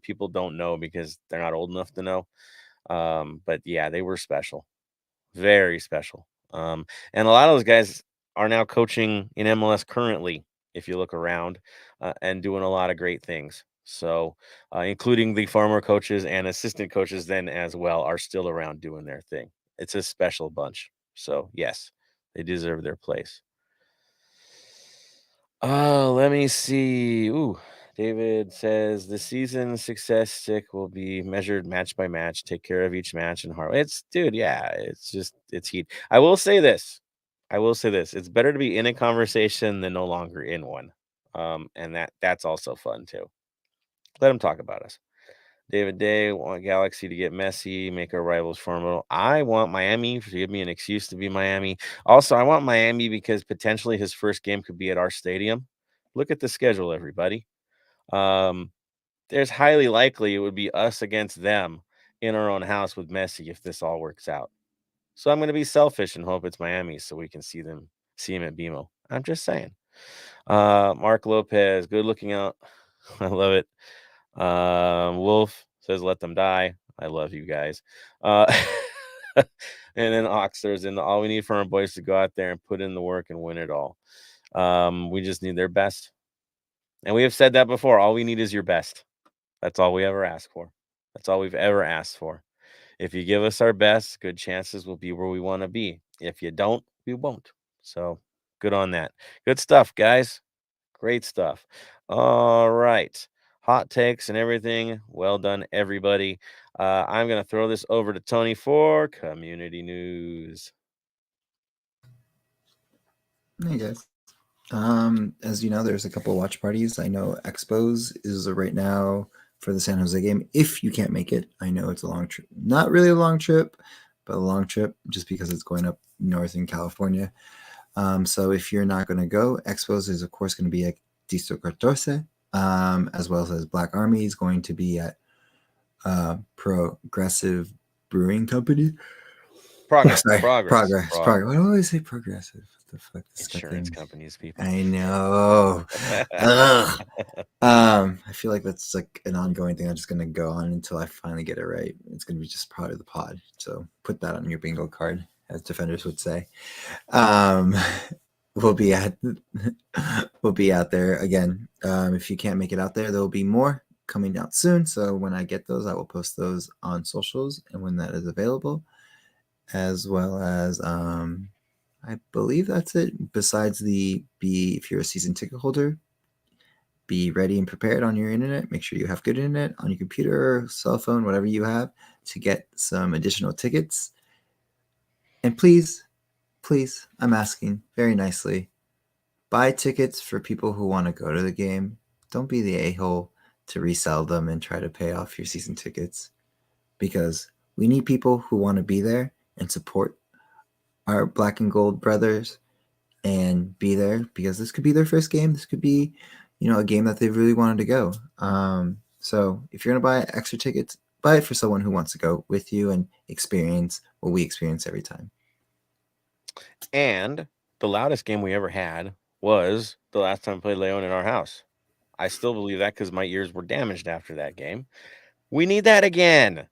People don't know because they're not old enough to know. But yeah, they were special. Very special. And a lot of those guys are now coaching in MLS currently, if you look around, and doing a lot of great things. So, including the former coaches and assistant coaches, then as well, are still around doing their thing. It's a special bunch. So, yes, they deserve their place. Let me see. Ooh, David says the season success stick will be measured match by match. Take care of each match and hard. It's heat. I will say this. It's better to be in a conversation than no longer in one. And that's also fun too. Let them talk about us. David Day want Galaxy to get messy, make our rivals formidable. I want Miami to give me an excuse to be Miami. Also, I want Miami because potentially his first game could be at our stadium. Look at the schedule, everybody. There's highly likely it would be us against them in our own house with Messi if this all works out. So I'm going to be selfish and hope it's Miami so we can see him at BMO. I'm just saying. Mark Lopez, good looking out. I love it. Wolf says, let them die. I love you guys. And then Oxers, and all we need for our boys to go out there and put in the work and win it all. We just need their best. And we have said that before. All we need is your best. That's all we ever ask for. That's all we've ever asked for. If you give us our best, good chances we'll be where we want to be. If you don't, we won't. So good on that. Good stuff, guys. Great stuff. All right. Hot takes and everything. Well done, everybody. I'm going to throw this over to Tony for community news. Hey, guys. As you know, there's a couple of watch parties. I know Expos is right now for the San Jose game. If you can't make it, I know it's a long trip. Not really a long trip, but a long trip just because it's going up north in California. So if you're not going to go, Expos is, of course, going to be at Distrito 14, as well as Black Army is going to be at Progressive Brewing Company. Progress. Sorry, Progress. Why do I always say progressive? What the fuck? This Insurance thing. companies, people. I know. Ugh. I feel like that's like an ongoing thing. I'm just gonna go on until I finally get it right. It's gonna be just part of the pod. So put that on your bingo card, as defenders would say. We'll be out there again. If you can't make it out there will be more coming out soon. So when I get those, I will post those on socials and when that is available, as well as I believe that's it. Besides if you're a season ticket holder, be ready and prepared on your internet. Make sure you have good internet on your computer, cell phone, whatever you have, to get some additional tickets. And please, I'm asking very nicely, buy tickets for people who want to go to the game. Don't be the a-hole to resell them and try to pay off your season tickets, because we need people who want to be there and support our black and gold brothers and be there, because this could be their first game. This could be, a game that they really wanted to go. So if you're going to buy extra tickets, buy it for someone who wants to go with you and experience what we experience every time. And the loudest game we ever had was the last time I played Leon in our house. I still believe that because my ears were damaged after that game. We need that again,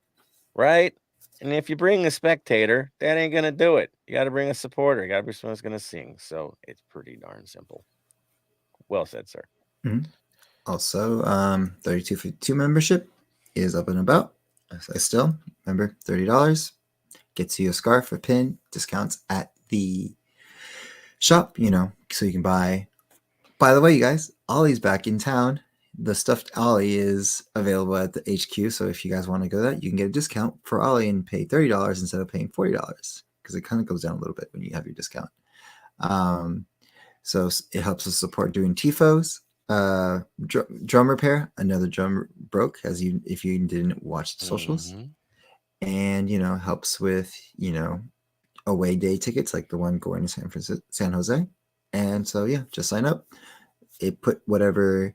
right? And if you bring a spectator, that ain't going to do it. You got to bring a supporter. You got to be someone who's going to sing. So it's pretty darn simple. Well said, sir. Mm-hmm. Also, 3252 membership is up and about. Still, remember, $30 gets you a scarf, a pin, discounts at the shop, so you can buy. By the way, you guys, Ollie's back in town. The stuffed Ollie is available at the HQ, so if you guys want to go that, you can get a discount for Ollie and pay $30 instead of paying $40, because it kind of goes down a little bit when you have your discount. So it helps us support doing TIFOs. Drum repair, another drum broke, if you didn't watch the socials. And helps with away day tickets, like the one going to San Jose. And so just sign up. It put whatever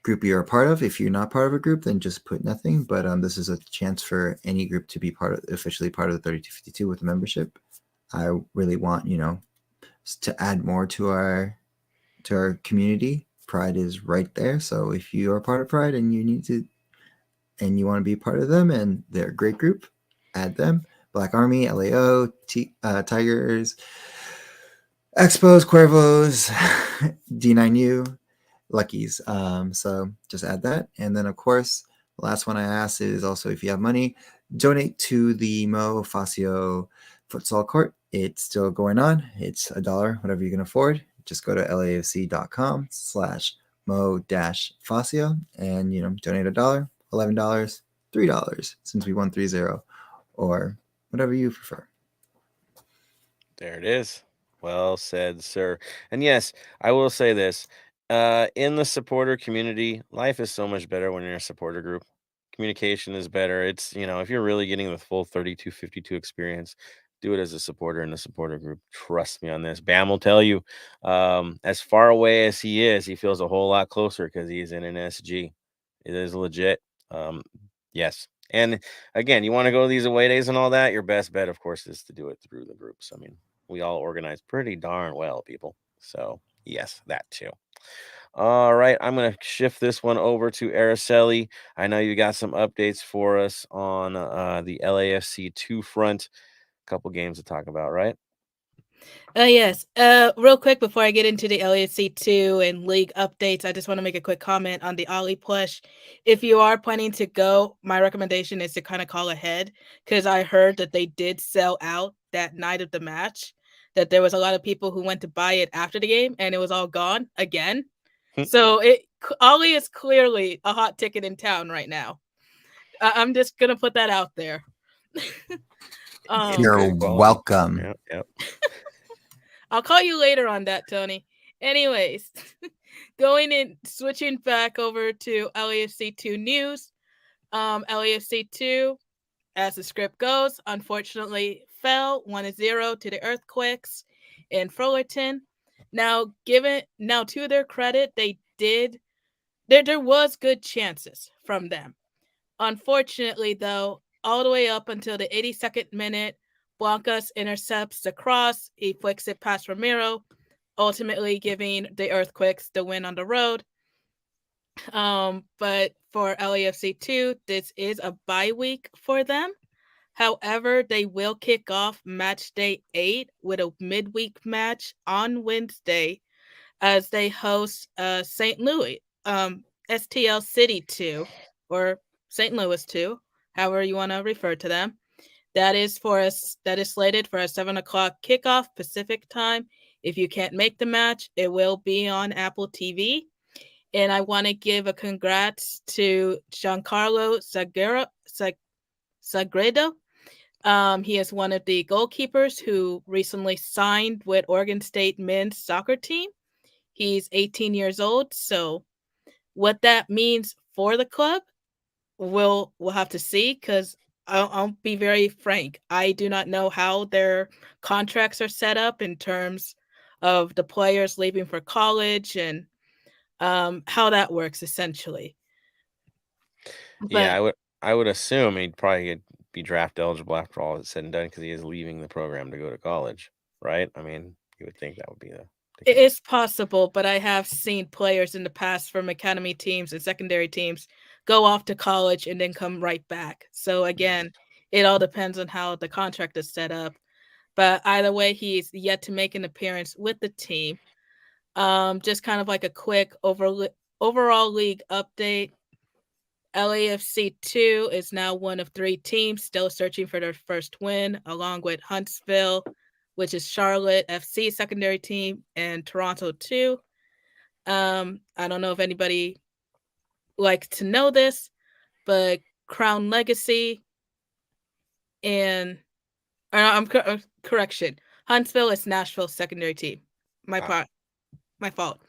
group you're a part of. If you're not part of a group, then just put nothing. But this is a chance for any group to be officially part of the 3252 with a membership. I really want to add more to our community. Pride is right there. So if you are part of Pride and you want to be part of them, and they're a great group, add them. Black Army, LAO, Tigers, Expos, Cuervos, D9U, Luckies. So just add that. And then, of course, the last one I asked is also, if you have money, donate to the Mo Facio futsal court. It's still going on. It's $1, whatever you can afford. Just go to lafc.com/mo-facio and, donate $1, $11, $3, since we won 3-0, or whatever you prefer. There it is. Well said, sir. And yes, I will say this. In the supporter community, life is so much better when you're in a supporter group. Communication is better. It's, if you're really getting the full 3252 experience, do it as a supporter in the supporter group. Trust me on this. Bam will tell you, as far away as he is, he feels a whole lot closer because he's in an SG. It is legit. Yes. And again, you want to go to these away days and all that, your best bet, of course, is to do it through the groups. I mean, we all organize pretty darn well, people. So yes, that too. All right, I'm going to shift this one over to Araceli. I know you got some updates for us on the LAFC 2 front. A couple games to talk about, right? Yes. Real quick before I get into the LAFC 2 and league updates, I just want to make a quick comment on the Ollie plush. If you are planning to go, my recommendation is to kind of call ahead, because I heard that they did sell out that night of the match, that there was a lot of people who went to buy it after the game and it was all gone again. So Ollie is clearly a hot ticket in town right now. I'm just going to put that out there. You're welcome. Yep. I'll call you later on that, Tony. Anyways, switching back over to LAFC 2 news. LAFC 2, as the script goes, unfortunately fell 1-0 to the Earthquakes in Fullerton. Now, to their credit, there was good chances from them. Unfortunately, though, all the way up until the 82nd minute, Blancas intercepts the cross. He flicks it past Ramiro, ultimately giving the Earthquakes the win on the road. But for LAFC 2, this is a bye week for them. However, they will kick off match day 8 with a midweek match on Wednesday as they host St. Louis, STL City 2, or St. Louis 2, however you want to refer to them. That is slated for a 7:00 kickoff Pacific time. If you can't make the match, it will be on Apple TV. And I want to give a congrats to Giancarlo Sagredo. He is one of the goalkeepers who recently signed with Oregon State men's soccer team. He's 18 years old, so what that means for the club, we'll have to see, because I'll be very frank. I do not know how their contracts are set up in terms of the players leaving for college and how that works essentially. Yeah, But I would assume he'd probably be draft eligible after all is said and done because he is leaving the program to go to college, right? I mean, you would think that would be the it case. is possible, but I have seen players in the past from academy teams and secondary teams go off to college and then come right back. So again, it all depends on how the contract is set up. But either way, he's yet to make an appearance with the team. Just kind of like a quick overall league update. LAFC 2 is now one of 3 teams still searching for their first win, along with Huntsville, which is Charlotte FC secondary team, and Toronto 2. I don't know if anybody likes to know this, but Crown Legacy and correction, Huntsville is Nashville's secondary team. My fault.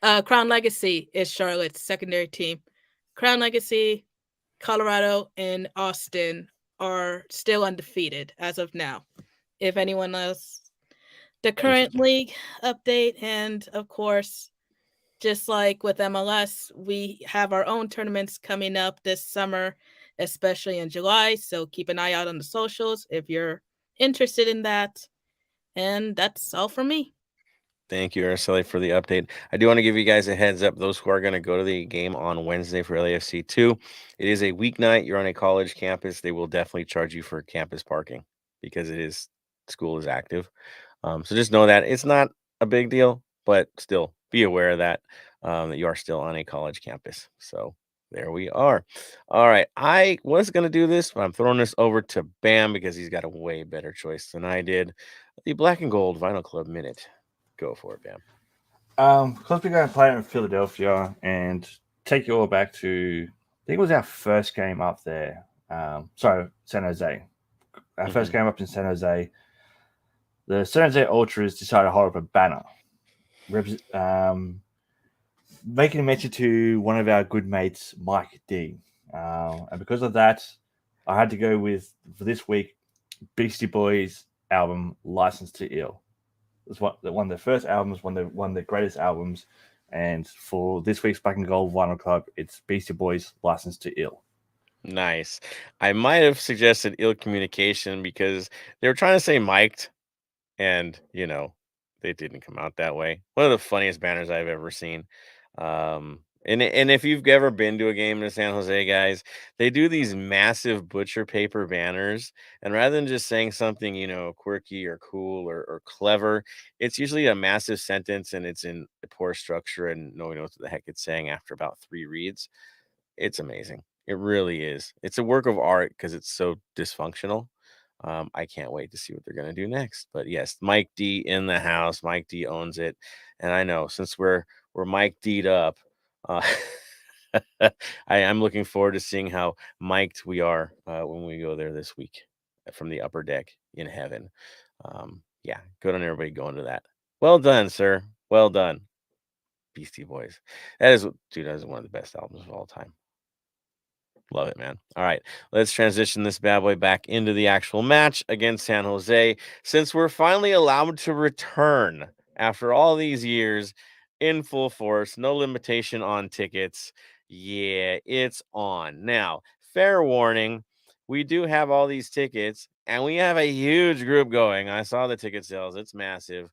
Crown Legacy is Charlotte's secondary team. Crown Legacy, Colorado, and Austin are still undefeated as of now. If anyone else, the current league update, and of course, just like with MLS, we have our own tournaments coming up this summer, especially in July. So keep an eye out on the socials if you're interested in that. And that's all from me. Thank you, Araceli, for the update. I do want to give you guys a heads up. Those who are going to go to the game on Wednesday for LAFC 2, it is a weeknight. You're on a college campus. They will definitely charge you for campus parking because school is active. So just know that it's not a big deal, but still be aware of that you are still on a college campus. So there we are. All right. I was going to do this, but I'm throwing this over to Bam because he's got a way better choice than I did. The Black and Gold Vinyl Club Minute. Go for it, Bam. Because we're going to play in Philadelphia and take you all back to, I think it was our first game up there. San Jose. Our first game up in San Jose. The San Jose Ultras decided to hold up a banner, making a mention to one of our good mates, Mike D. And because of that, I had to go with, for this week, Beastie Boys' album, License to Ill. It's one of their first albums, one of the greatest albums. And for this week's Black and Gold Vinyl Club, it's Beastie Boys' License to Ill. Nice. I might have suggested ill communication because they were trying to say mic'd, and they didn't come out that way. One of the funniest banners I've ever seen. And if you've ever been to a game in San Jose, guys, they do these massive butcher paper banners, and rather than just saying something quirky or cool or clever, it's usually a massive sentence, and it's in a poor structure, and nobody knows what the heck it's saying after about 3 reads. It's amazing. It really is. It's a work of art because it's so dysfunctional. I can't wait to see what they're going to do next. But yes, Mike D in the house. Mike D owns it. And I know since we're Mike D'd up, I'm looking forward to seeing how mic'd we are when we go there this week from the upper deck in heaven. Yeah, good on everybody going to that. Well done, sir. Well done. Beastie Boys. That is one of the best albums of all time. Love it, man. All right, let's transition this bad boy back into the actual match against San Jose. Since we're finally allowed to return after all these years in full force, no limitation on tickets. Yeah, it's on. Now, fair warning, we do have all these tickets, and we have a huge group going. I saw the ticket sales; it's massive.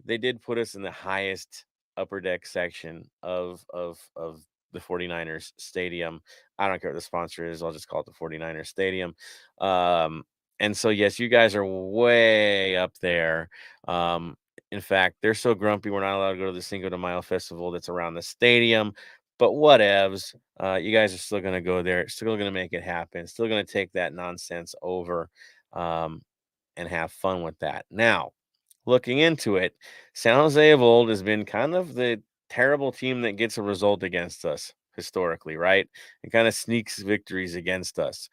They did put us in the highest upper deck section of the 49ers stadium. I don't care what the sponsor is. I'll just call it the 49ers stadium. And so, yes, you guys are way up there. In fact, they're so grumpy we're not allowed to go to the Cinco de Mayo festival that's around the stadium. But whatevs. You guys are still going to go there. Still going to make it happen. Still going to take that nonsense over and have fun with that. Now, looking into it, San Jose of old has been kind of the terrible team that gets a result against us historically, right? And kind of sneaks victories against us.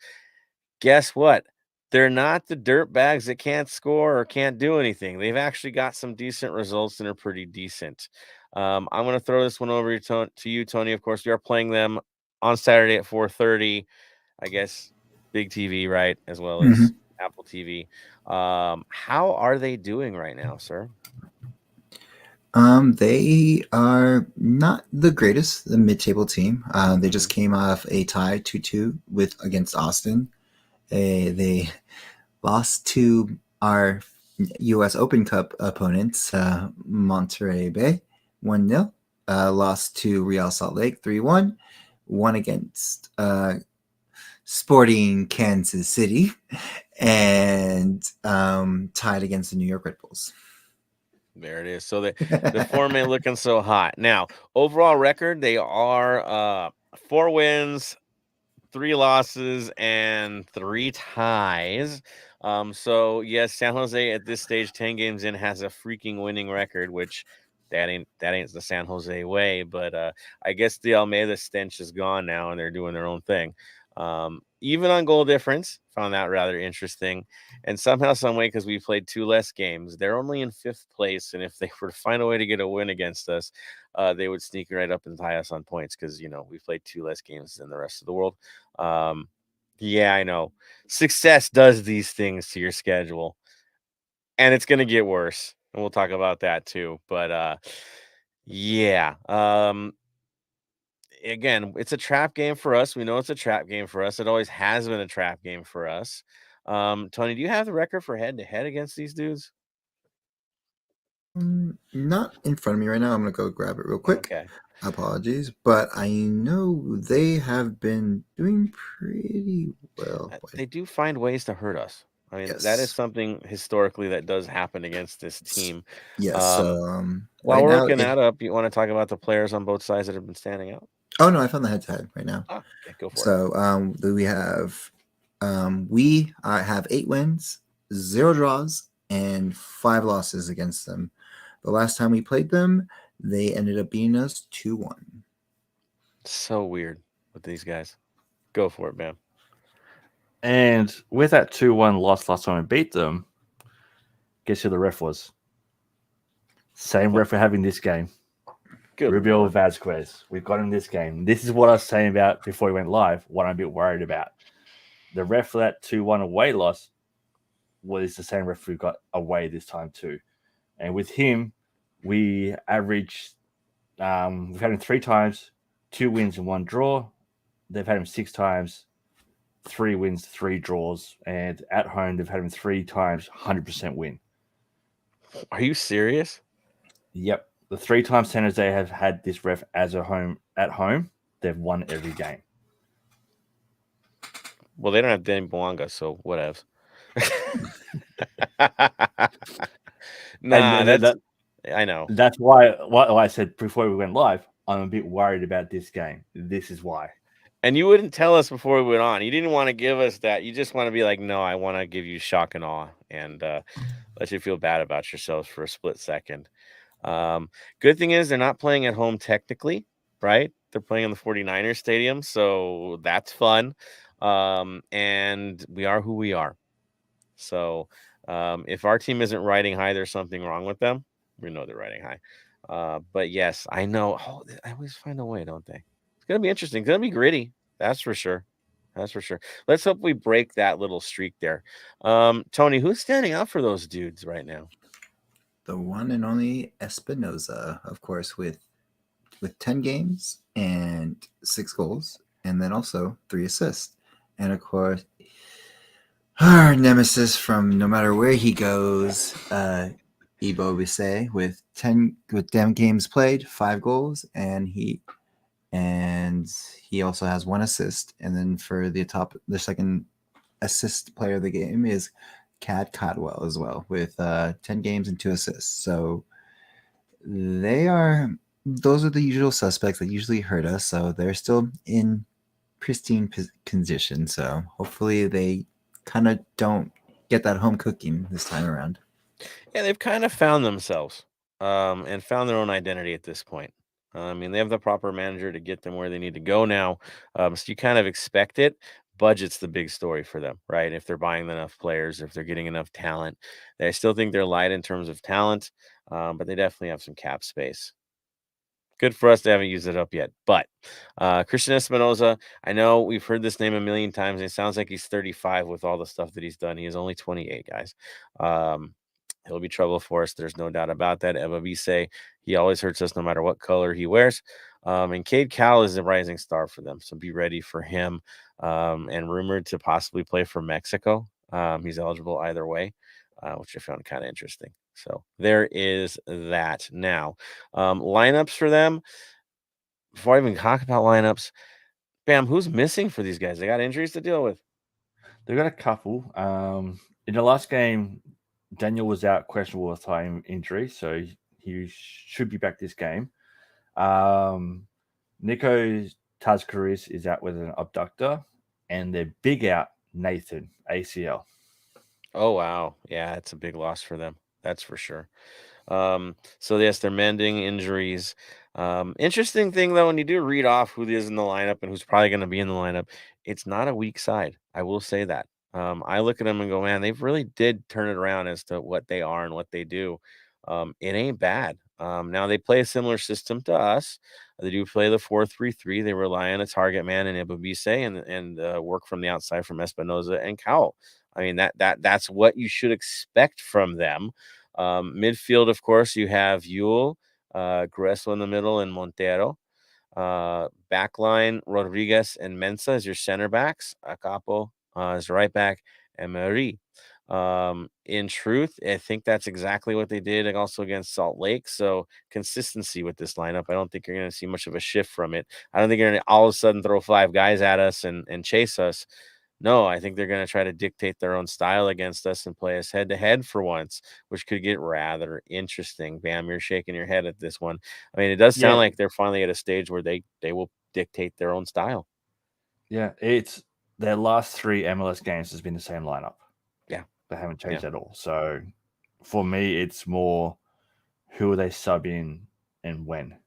Guess what? They're not the dirt bags that can't score or can't do anything. They've actually got some decent results and are pretty decent. I'm going to throw this one over to you, Tony. Of course, we are playing them on Saturday at 4:30. I guess big TV, right? As well as Apple TV. How are they doing right now, sir? They are not the greatest, the mid-table team. They just came off a tie 2-2 against Austin. They lost to our U.S. Open Cup opponents, Monterey Bay, 1-0. Lost to Real Salt Lake 3-1. Won against Sporting Kansas City, and tied against the New York Red Bulls. There it is. So the form ain't looking so hot. Now, overall record, they are 4 wins, 3 losses, and 3 ties. So yes, San Jose at this stage, 10 games in, has a freaking winning record, which that ain't the San Jose way. But I guess the Almeida stench is gone now, and they're doing their own thing. Even on goal difference, found that rather interesting. And somehow, some way, because we played 2 less games, they're only in 5th place. And if they were to find a way to get a win against us, they would sneak right up and tie us on points because, we played 2 less games than the rest of the world. Yeah, I know. Success does these things to your schedule, and it's going to get worse. And we'll talk about that too. But yeah. Again, it's a trap game for us. We know it's a trap game for us. It always has been a trap game for us. Tony, do you have the record for head-to-head against these dudes? Not in front of me right now. I'm going to go grab it real quick. Okay. Apologies, but I know they have been doing pretty well. They do find ways to hurt us. I mean, that is something historically that does happen against this team. Yes. While we're looking that up, you want to talk about the players on both sides that have been standing out? Oh no, I found the head-to-head right now. Okay, go for it. So we have 8 wins, 0 draws, and 5 losses against them. The last time we played them, they ended up beating us 2-1. So weird with these guys. Go for it, man. And with that 2-1 loss last time we beat them, guess who the ref was? Same ref we're having this game. Good Rubio Lord. Vasquez. We've got him this game. This is what I was saying about before we went live, what I'm a bit worried about. The ref for that 2-1 away loss was the same ref we got away this time too. And with him, we averaged, we've had him 3 times, 2 wins and 1 draw. They've had him 6 times, 3 wins, 3 draws. And at home, they've had him 3 times, 100% win. Are you serious? Yep. The 3 times San Jose have had this ref at home, they've won every game. Well, they don't have Danny Boanga, so whatevs. I know. That's why I said before we went live, I'm a bit worried about this game. This is why. And you wouldn't tell us before we went on. You didn't want to give us that. You just want to be like, no, I want to give you shock and awe and let you feel bad about yourselves for a split second. Good thing is they're not playing at home technically, right? They're playing in the 49ers stadium, so that's fun. And we are who we are. So if our team isn't riding high, there's something wrong with them. We know they're riding high. But yes, I know. Oh, I always find a way, don't they? It's going to be interesting. It's going to be gritty. That's for sure. That's for sure. Let's hope we break that little streak there. Tony, who's standing out for those dudes right now? The one and only Espinoza, of course, with 10 games and 6 goals, and then also 3 assists. And of course, Our nemesis from no matter where he goes, Ibo Bise with 10 games played, 5 goals, and he also has 1 assist. And then for the second assist player of the game is Cad Codwell as well with 10 games and 2 assists. So those are the usual suspects that usually hurt us. So they're still in pristine condition. So hopefully they kind of don't get that home cooking this time around. Yeah, they've kind of found themselves and found their own identity at this point. I mean, they have the proper manager to get them where they need to go now. So you kind of expect it. Budget's the big story for them, right? If they're buying enough players, if they're getting enough talent. I still think they're light in terms of talent, but they definitely have some cap space. Good for us. They haven't used it up yet. But Christian Espinoza, I know we've heard this name a million times. It sounds like he's 35 with all the stuff that he's done. He is only 28, guys. He'll be trouble for us. There's no doubt about that. Eva Bise, he always hurts us no matter what color he wears. And Cade Cowell is a rising star for them. So be ready for him. And rumored to possibly play for Mexico. He's eligible either way, which I found kind of interesting. So there is that. Now, lineups for them. Before I even talk about lineups, Bam, who's missing for these guys? They got injuries to deal with. They've got a couple. In the last game, Daniel was out questionable with thigh injury, so he should be back this game. Nico Tazkaris is out with an abductor, and their big out, Nathan, ACL. Oh, wow. Yeah, it's a big loss for them. That's for sure. So yes, they're mending injuries. Interesting thing though, when you do read off who is in the lineup and who's probably going to be in the lineup, it's not a weak side. I will say that. I look at them and go, man, they've really did turn it around as to what they are and what they do. It ain't bad. Now they play a similar system to us. They do play the 4-3-3. They rely on a target man in Ebobise and work from the outside from Espinoza and Cowell. I mean that's what you should expect from them. Midfield, of course, you have Yule, Grueso in the middle, and Montero. Backline, Rodriguez and Mensa as your center backs. Acapo as right back, and Marie. In truth, I think that's exactly what they did also against Salt Lake. So consistency with this lineup. I don't think you're going to see much of a shift from it. I don't think you're going to all of a sudden throw 5 guys at us and chase us. No, I think they're going to try to dictate their own style against us and play us head to head for once, which could get rather interesting. Bam, you're shaking your head at this one. I mean, it does sound like they're finally at a stage where they will dictate their own style. Yeah, it's their last 3 MLS games has been the same lineup. Yeah, they haven't changed at all. So for me, it's more who are they subbing and when.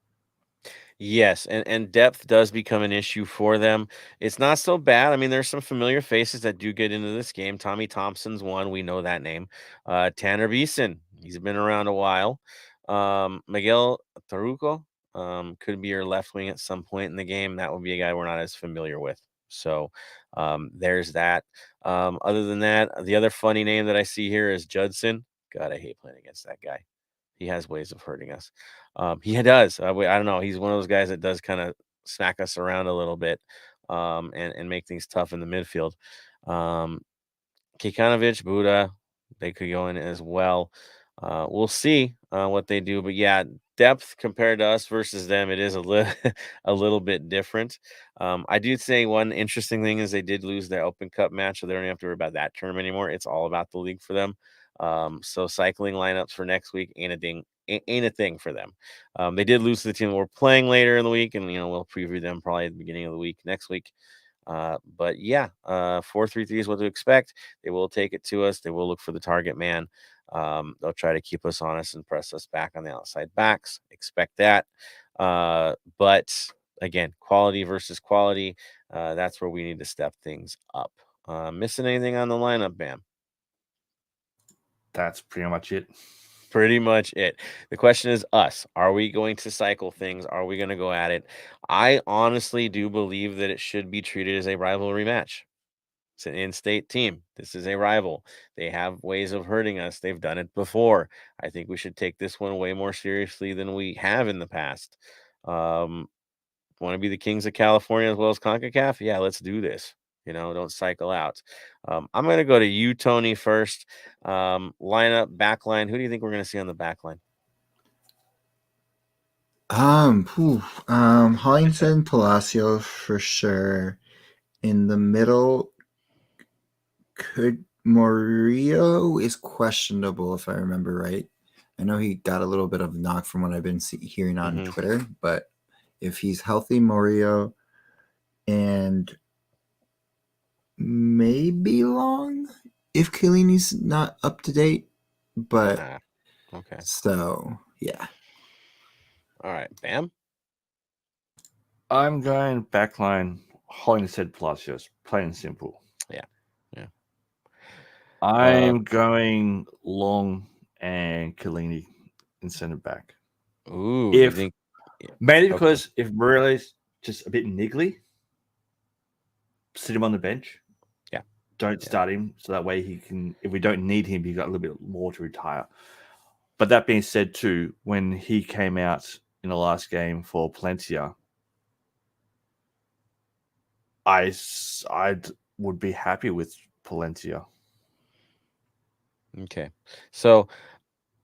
Yes, and depth does become an issue for them. It's not so bad. I mean, there's some familiar faces that do get into this game. Tommy Thompson's one. We know that name. Tanner Beeson. He's been around a while. Miguel Taruco could be your left wing at some point in the game. That would be a guy we're not as familiar with. So there's that. Other than that, the other funny name that I see here is Judson. God, I hate playing against that guy. He has ways of hurting us. He does. I don't know. He's one of those guys that does kind of smack us around a little bit and make things tough in the midfield. Kikanovic, Buda, they could go in as well. We'll see what they do. But yeah, depth compared to us versus them, it is a little a little bit different. I do say one interesting thing is they did lose their Open Cup match, so they don't have to worry about that term anymore. It's all about the league for them. So cycling lineups for next week ain't a thing for them. They did lose to the team we're playing later in the week, and we'll preview them probably at the beginning of the week next week. But yeah, 4-3-3 is what to expect. They will take it to us. They will look for the target man. They'll try to keep us honest and press us back on the outside backs. Expect that. But again, quality versus quality. That's where we need to step things up. Missing anything on the lineup, Bam? That's pretty much it. Pretty much it. The question is us. Are we going to cycle things? Are we going to go at it? I honestly do believe that it should be treated as a rivalry match. It's an in-state team. This is a rival. They have ways of hurting us. They've done it before. I think we should take this one way more seriously than we have in the past. Want to be the Kings of California as well as CONCACAF? Yeah, let's do this. don't cycle out. I'm going to go to you, Tony, first. Lineup, backline. Who do you think we're going to see on the backline? Hollington, Palacio for sure. In the middle, Murillo is questionable if I remember right. I know he got a little bit of knock from what I've been hearing on Twitter, but if he's healthy, Murillo and maybe Long if Chiellini's not up to date, but okay. So yeah. All right, Bam. I'm going backline. Hollingshead Palacios, plain and simple. Yeah. I'm going Long and Chiellini in centre back. Ooh, if you think, mainly because if Murillo's just a bit niggly, sit him on the bench. Yeah. Don't start him, so that way he can. If we don't need him, he's got a little bit more to retire. But that being said, too, when he came out in the last game for Palencia, I would be happy with Palencia. Okay, so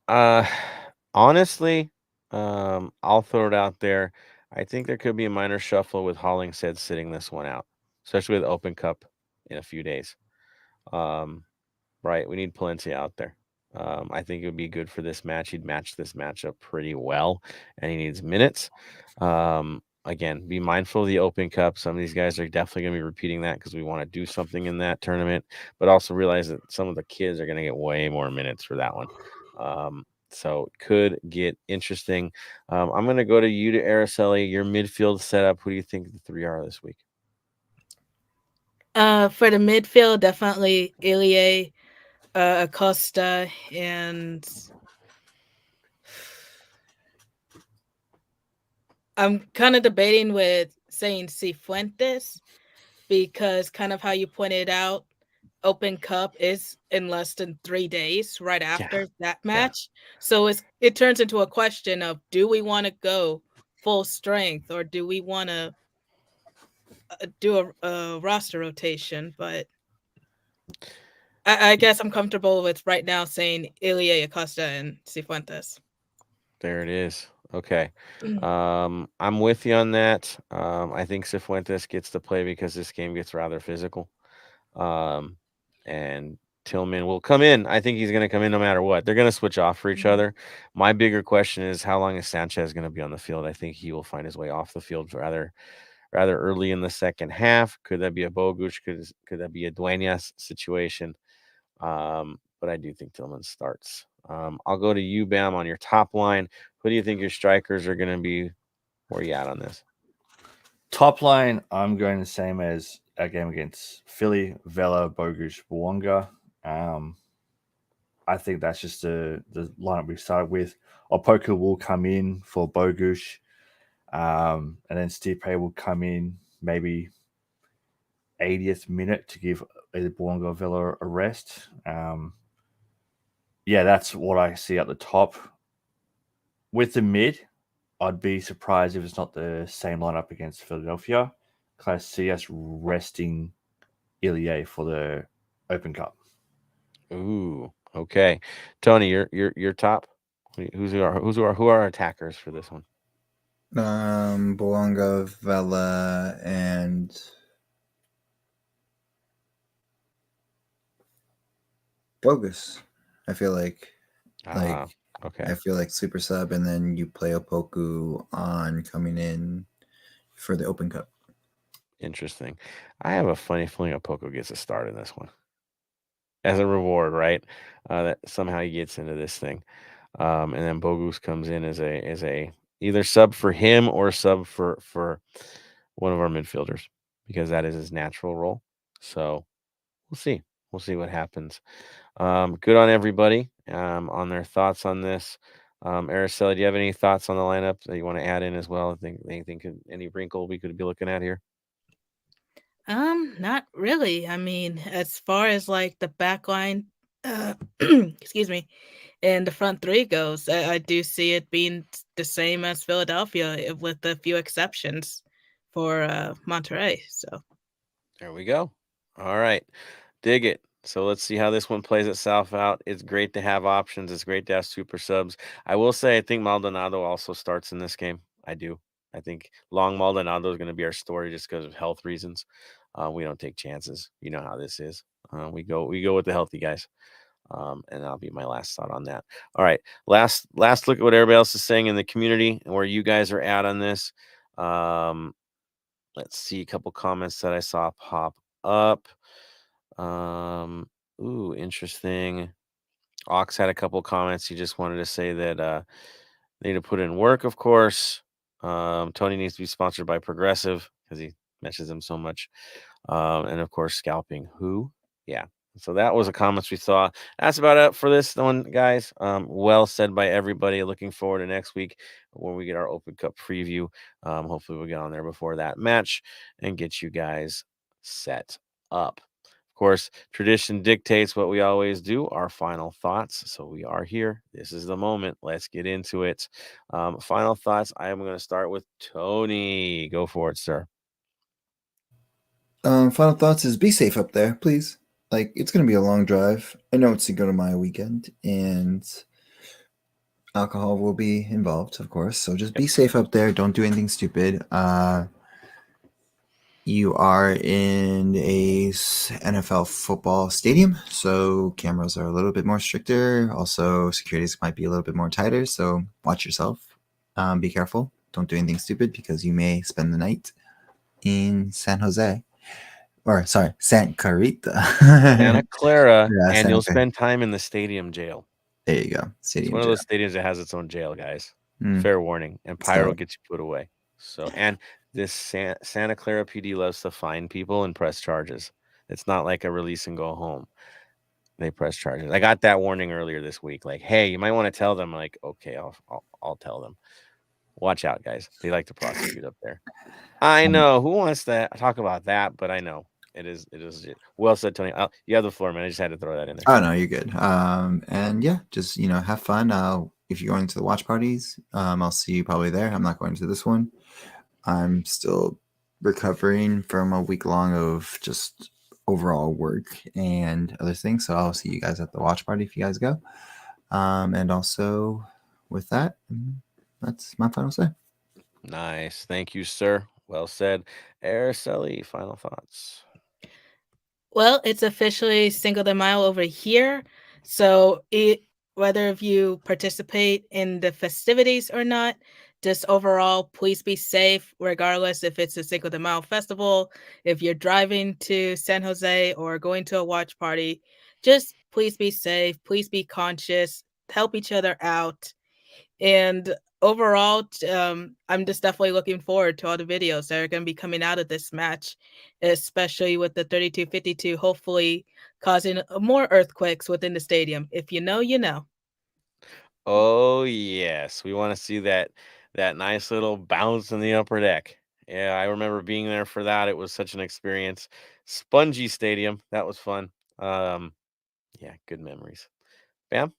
honestly, I'll throw it out there. I think there could be a minor shuffle with Hollingshead sitting this one out, especially with Open Cup in a few days. Right, we need Palencia out there. I think it would be good for this match. He'd match this matchup pretty well, and he needs minutes. Again, be mindful of the Open Cup. Some of these guys are definitely going to be repeating that because we want to do something in that tournament, but also realize that some of the kids are going to get way more minutes for that one. So it could get interesting. I'm going to go to you, to Araceli. Your midfield setup. Who do you think the three are this week? For the midfield, definitely Ilie, Acosta, and I'm kind of debating with saying Cifuentes because kind of how you pointed out, Open Cup is in less than 3 days right after that match. So it turns into a question of, do we want to go full strength or do we want to do a roster rotation? But I guess I'm comfortable with right now saying Ilie, Acosta, and Cifuentes. There it is. Okay. I'm with you on that. I think Cifuentes gets to play because this game gets rather physical. And Tillman will come in. I think he's going to come in no matter what. They're going to switch off for each other. My bigger question is, how long is Sanchez going to be on the field? I think he will find his way off the field rather early in the second half. Could that be a Bogusz? Could that be a Duenas situation? But I do think Tillman starts. I'll go to you, Bam, on your top line. Who do you think your strikers are going to be? Where are you at on this? Top line, I'm going the same as our game against Philly, Vela, Bogusz, Bouanga. I think that's just the lineup we started with. Opoku will come in for Bogusz, and then Stipe will come in maybe 80th minute to give either Bouanga or Vela a rest. Yeah, that's what I see at the top. With the mid, I'd be surprised if it's not the same lineup against Philadelphia. I see us resting Ilie for the Open Cup. Ooh, okay. Tony, your top. Who are our attackers for this one? Bouanga, Vela, and Bogusz. I feel like okay. I feel like super sub, and then you play Opoku on coming in for the Open Cup. Interesting. I have a funny feeling Opoku gets a start in this one as a reward, right? That somehow he gets into this thing, and then Bogusz comes in as a either sub for him or sub for one of our midfielders because that is his natural role. So we'll see. We'll see what happens. Good on everybody on their thoughts on this. Araceli, do you have any thoughts on the lineup that you want to add in as well? I think anything, any wrinkle we could be looking at here? Not really. I mean, as far as like the back line, excuse me, and the front three goes, I do see it being the same as Philadelphia with a few exceptions for Monterrey. So there we go. All right. Dig it. So let's see how this one plays itself out. It's great to have options. It's great to have super subs. I will say I think Maldonado also starts in this game. I do. I think Long Maldonado is going to be our story just because of health reasons. We don't take chances. You know how this is. We go with the healthy guys. And that'll be my last thought on that. All right. Last look at what everybody else is saying in the community and where you guys are at on this. Let's see a couple comments that I saw pop up. Interesting. Ox had a couple comments. He just wanted to say that they need to put in work, of course. Tony needs to be sponsored by Progressive because he mentions them so much. And of course, scalping. Who? Yeah. So that was the comments we saw. That's about it for this one, guys. Well said by everybody. Looking forward to next week when we get our Open Cup preview. Hopefully we'll get on there before that match and get you guys set up. Of course, tradition dictates what we always do, our final thoughts. So we are here. This is the moment. Let's get into it. Final thoughts. I am going to start with Tony. Go for it, sir. Final thoughts is be safe up there, please. Like, it's going to be a long drive. I know it's Cinco de Mayo weekend, and alcohol will be involved, of course. So just be safe up there. Don't do anything stupid. You are in a NFL football stadium, so cameras are a little bit more stricter. Also, securities might be a little bit more tighter, so watch yourself. Be careful. Don't do anything stupid because you may spend the night in San Jose. Or, sorry, Santa Clarita. Santa Clara, Yeah, and Santa you'll Clara. spend time in the stadium jail. There you go. It's Stadium one of jail. those stadiums that has its own jail, guys. Mm. Fair warning. And pyro So- gets you put away. So, and this Santa Clara PD loves to fine people and press charges. It's not like a release and go home. They press charges. I got that warning earlier this week. Like, hey, you might want to tell them. Like, okay, I'll tell them. Watch out, guys. They like to prosecute up there. I know. Who wants to talk about that? But I know. It is well said, Tony. You have the floor, man. I just had to throw that in there. Oh no, you're good. And yeah, just have fun. If you're going to the watch parties, I'll see you probably there. I'm not going to this one. I'm still recovering from a week long of just overall work and other things. So I'll see you guys at the watch party if you guys go. And also with that, that's my final say. Nice. Thank you, sir. Well said. Araceli, final thoughts. Well, it's officially Cinco de Mayo over here. So whether if you participate in the festivities or not, just overall, please be safe, regardless if it's a Cinco de Mayo festival, if you're driving to San Jose or going to a watch party, just please be safe, please be conscious, help each other out. And overall, I'm just definitely looking forward to all the videos that are going to be coming out of this match, especially with the 32-52, hopefully causing more earthquakes within the stadium. If you know, you know. Oh yes, we want to see that nice little bounce in the upper deck. Yeah, I remember being there for that. It was such an experience. Spongy Stadium, that was fun. Yeah, good memories. Bam.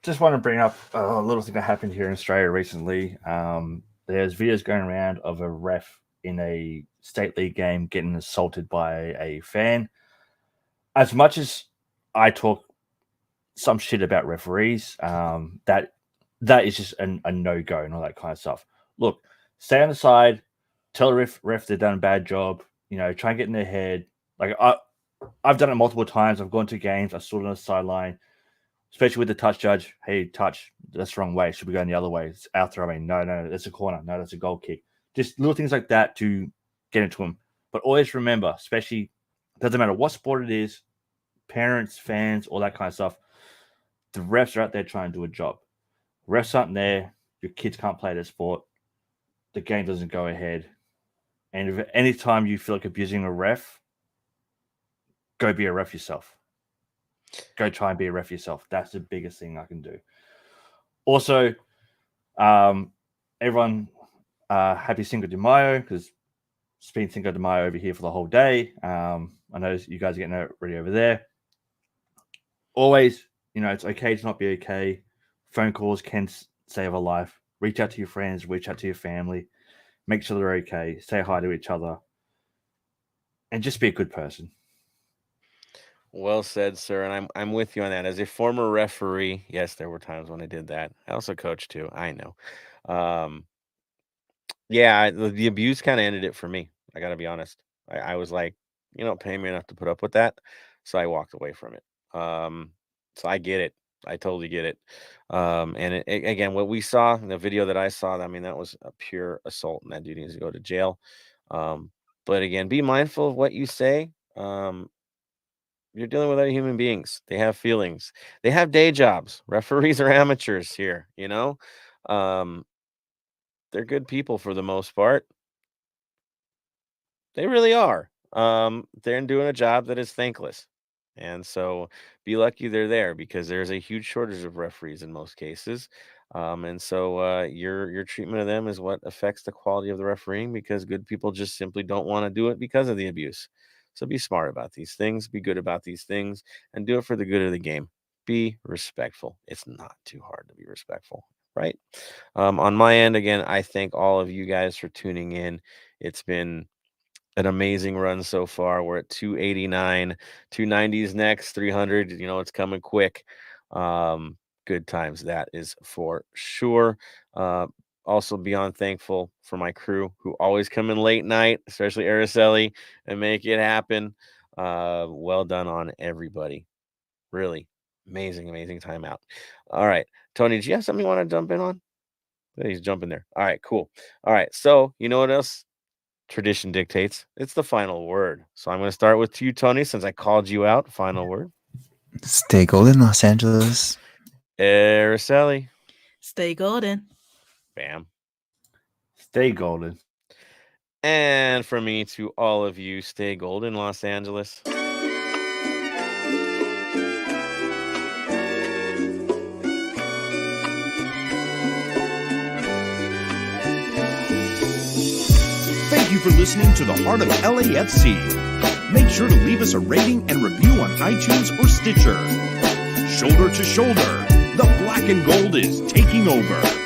Just want to bring up a little thing that happened here in Australia recently. There's videos going around of a ref in a state league game getting assaulted by a fan. As much as I talk some shit about referees, that is just a no go and all that kind of stuff. Look, stay on the side, tell the ref they've done a bad job. Try and get in their head. Like I've done it multiple times. I've gone to games. I stood on the sideline, especially with the touch judge. Hey, touch, that's the wrong way. Should we go the other way? It's out there. I mean, no, that's a corner. No, that's a goal kick. Just little things like that to get into them. But always remember, especially, doesn't matter what sport it is, parents, fans, all that kind of stuff, the refs are out there trying to do a job. Refs aren't there. Your kids can't play their sport. The game doesn't go ahead. And if any time you feel like abusing a ref, go be a ref yourself. Go try and be a ref yourself. That's the biggest thing I can do. Also, everyone, happy Cinco de Mayo, because it's been Cinco de Mayo over here for the whole day. I know you guys are getting it ready over there. Always, it's okay to not be okay. Phone calls can save a life. Reach out to your friends, reach out to your family. Make sure they're okay. Say hi to each other. and just be a good person. Well said, sir. And I'm with you on that. As a former referee, yes, there were times when I did that. I also coached too. I know. Yeah, the abuse kind of ended it for me. I got to be honest. I was like, you don't pay me enough to put up with that, so I walked away from it. So I get it. I totally get it. And again, what we saw in the video that I saw, I mean, that was a pure assault, and that dude needs to go to jail. But again, be mindful of what you say. You're dealing with other human beings. They have feelings. They have day jobs. Referees are amateurs here, you know? They're good people for the most part. They really are. They're doing a job that is thankless. And so be lucky they're there because there's a huge shortage of referees in most cases. And so your treatment of them is what affects the quality of the refereeing because good people just simply don't want to do it because of the abuse. So be smart about these things, be good about these things, and do it for the good of the game. Be respectful. It's not too hard to be respectful, right? On my end, again, I thank all of you guys for tuning in. It's been an amazing run so far. We're at 289, 290s next, 300. You know, it's coming quick. Good times, that is for sure. Also, beyond thankful for my crew who always come in late night, especially Araceli, and make it happen. Well done on everybody. Really amazing time out. All right, Tony, do you have something you want to jump in on? He's jumping there. All right, cool. All right, so you know what else? Tradition dictates. It's the final word. So I'm going to start with you, Tony, since I called you out. Final word. Stay golden, Los Angeles. Araceli. Stay golden. Bam. Stay golden. And for me, to all of you, stay golden, Los Angeles. Thank you for listening to the Heart of LAFC. Make sure to leave us a rating and review on iTunes or Stitcher. Shoulder to shoulder, the black and gold is taking over.